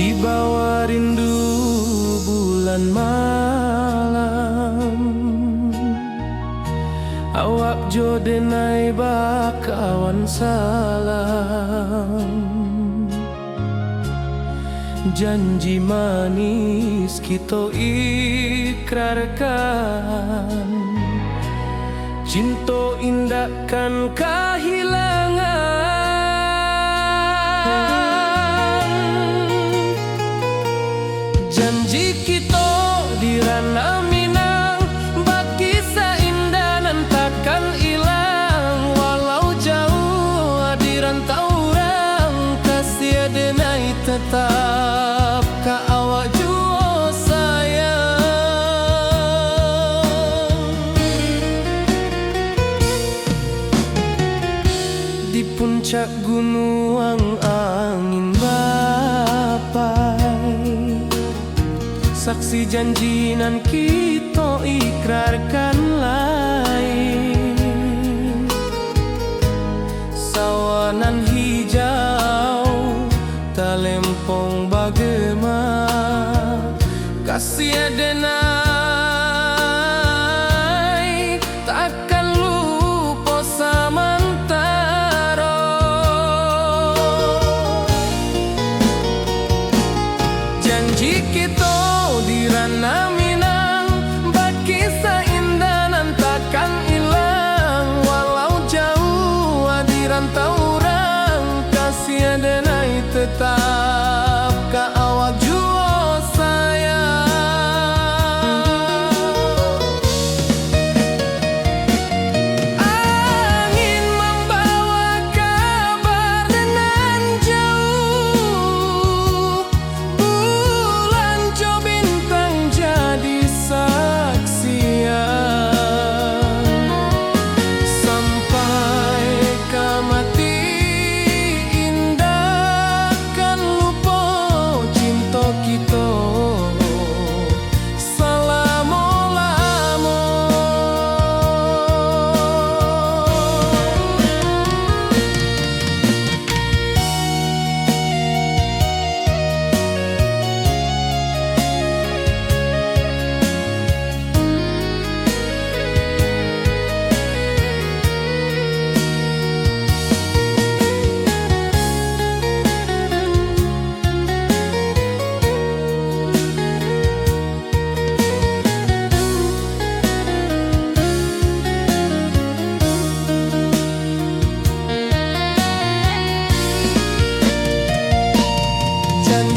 Di bawah rindu bulan malam awak jo denai bakawan salam janji manis kita ikrarkan cinta indah kan kehilangan janji kita di ranah Minang baki seindah nan takkan hilang walau jauh di rantau orang kasih denai tetap ka awak jua sayang. Di puncak gunung angin bapai saksi janji nan kita ikrarkan lain sawanan hijau talempong bagema kasih denai takkan lupa samantara janji kita di ranah Minang baki seindah nan takkan hilang walau jauh di rantau orang kasih denai tetap ka awak jua sayang. Angin membawa kabar dengan jauh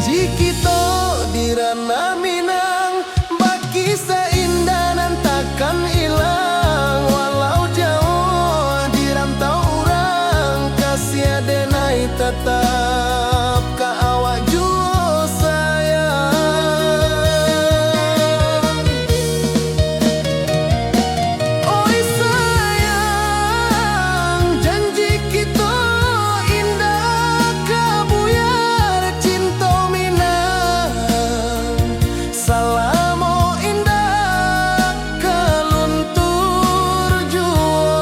Janji kita di ranah Minang, baki seindah dan takkan hilang. Walau jauh di rantau orang, kasih denai tetap ka awak jua sayang. Oi sayang, janji kita indah kabuyar cinta Minang. Salamo indah kaluntur jua.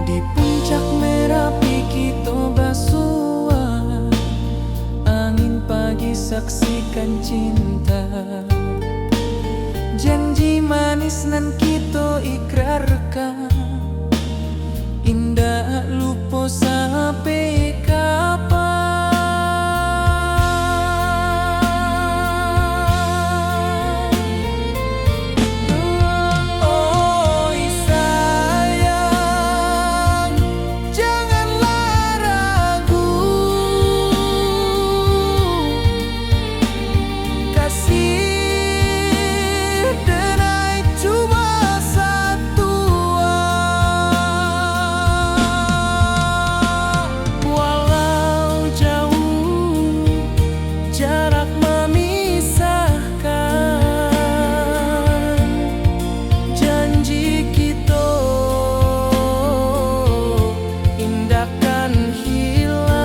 Di puncak Merapi kita basua, angin pagi saksikan cinta. Janji manis nan kita ikrarkan, indah lupa sampai kapan. Oi sayang, janganlah ragu, kasih denai cuma satu. Walau jauh jarak memisahkan, janji kita indahkan hilang.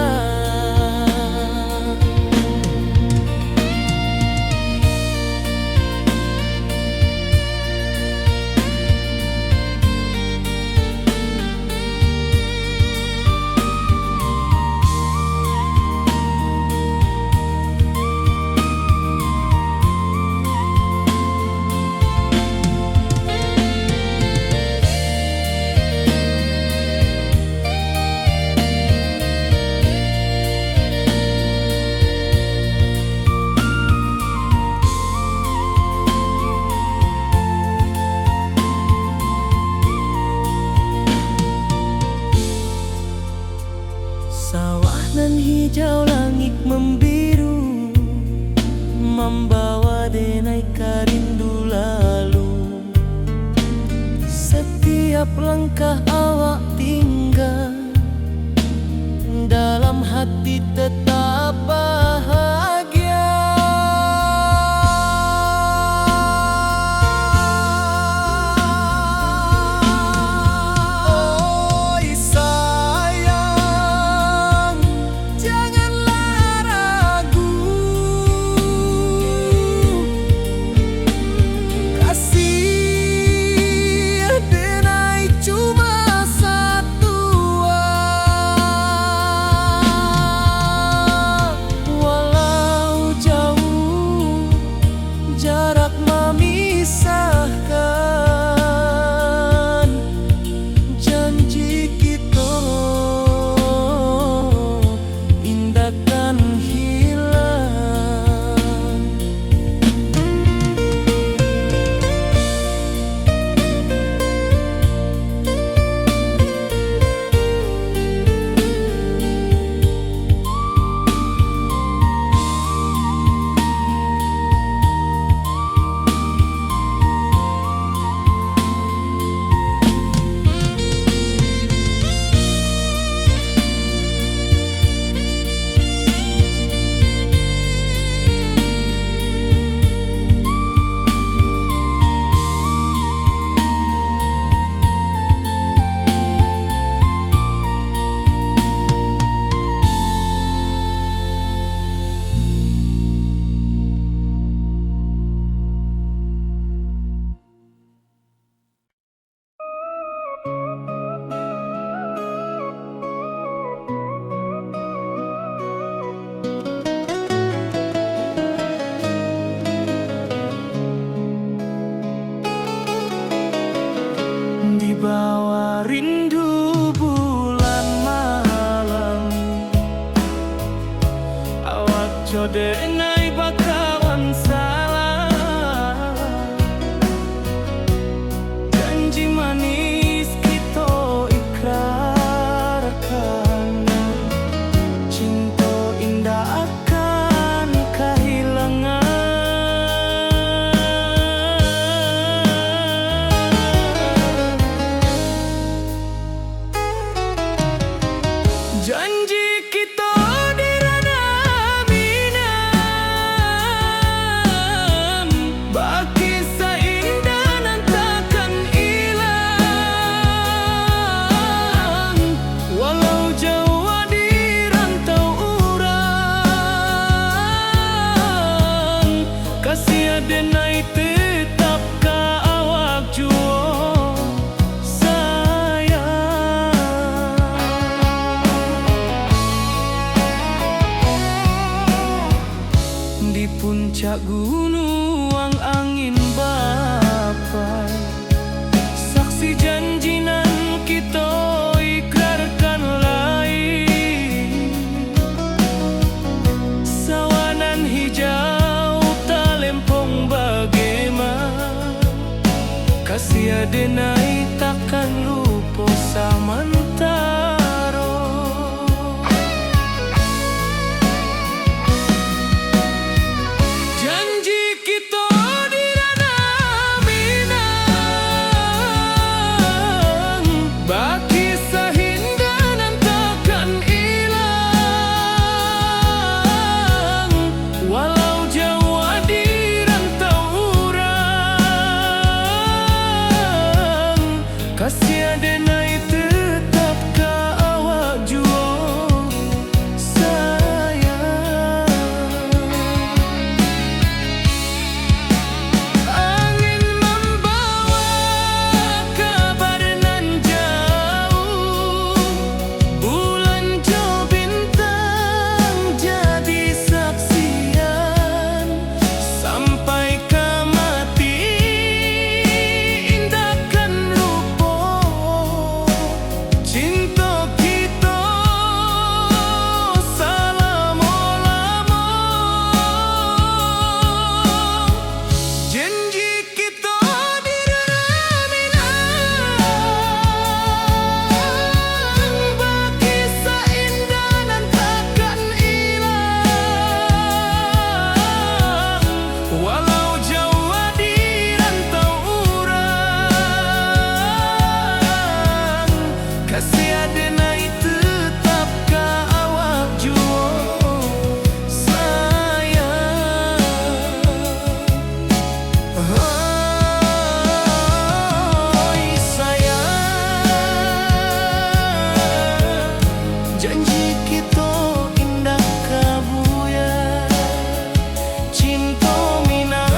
Sawah nan hijau, langit membiru, membawa denai karindu lalu. Setiap langkah awak tinggal, dalam hati tetap bahagia. Oi sayang, janganlah ragu, kasih denai cuma satu. wibawa rindu bulan malam. Awak jode nai bakawan salah, janji manis kita ikrarkan, cinta indah akan kehilangan. Janji kita di ranah minam, bagi seindah nan takkan hilang. Walau jauh di rantau urang, kasih adenai tetap ka awak juo sayang. Di puncak gunung angin bapai, saksi janji nan kita ikrarkan lain. Sawanan hijau talempong bagaimana, kasih adenai takkan lupa samantara. Janji kita di ranah minang, bagi sahindah nan takkan hilang. Walau jauh di rantau urang, kasih adenai tetap ka awak juo sayang. Angin membawa kabar nan jauh, bulan jo bintang jadi saksian. Sampai ke mati indahkan lupa, cinta kita selama-lama. Janji kita di ranah minang, bagi seindah nan takkan hilang. Walau jauh di rantau urang, kasih adenai tetap ka awak juo sayang. Oi sayang, janji kita indah kabuya, cinta minang,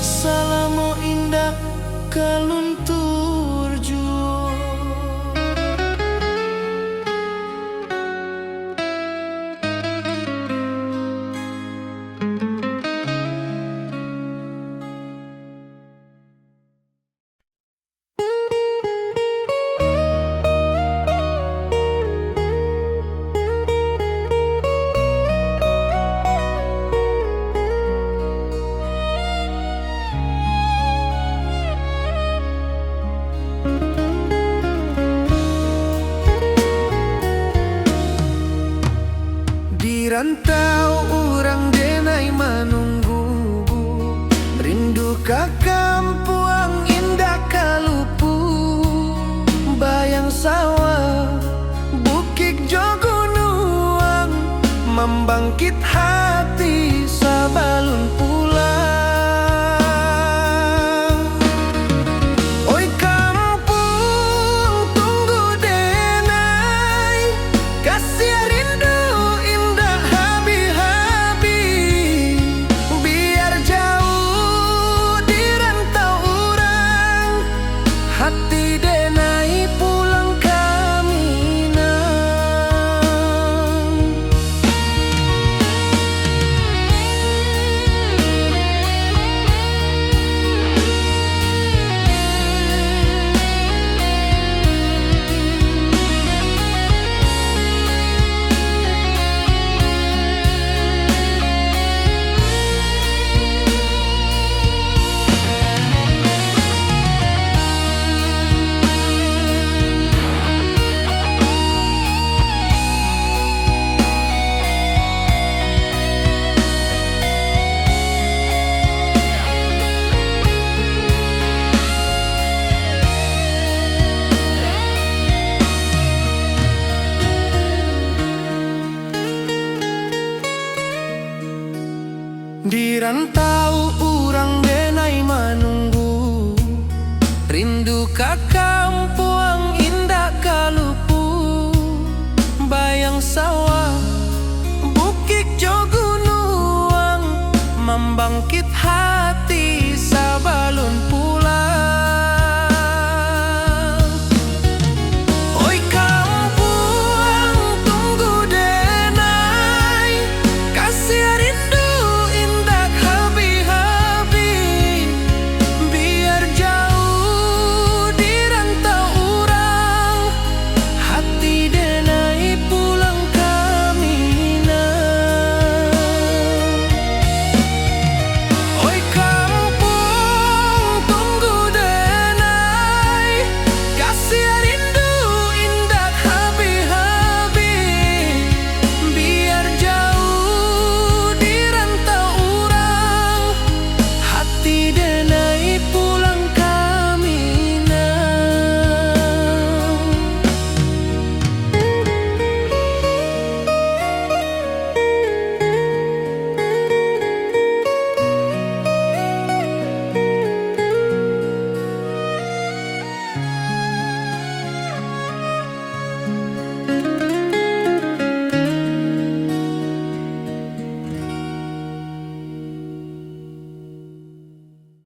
salamo indah kaluntur juo. Di rantau urang denai menunggu, rindu ka kampuang indah kalupu. Bayang sawah, bukit jo gunung, membangkit hati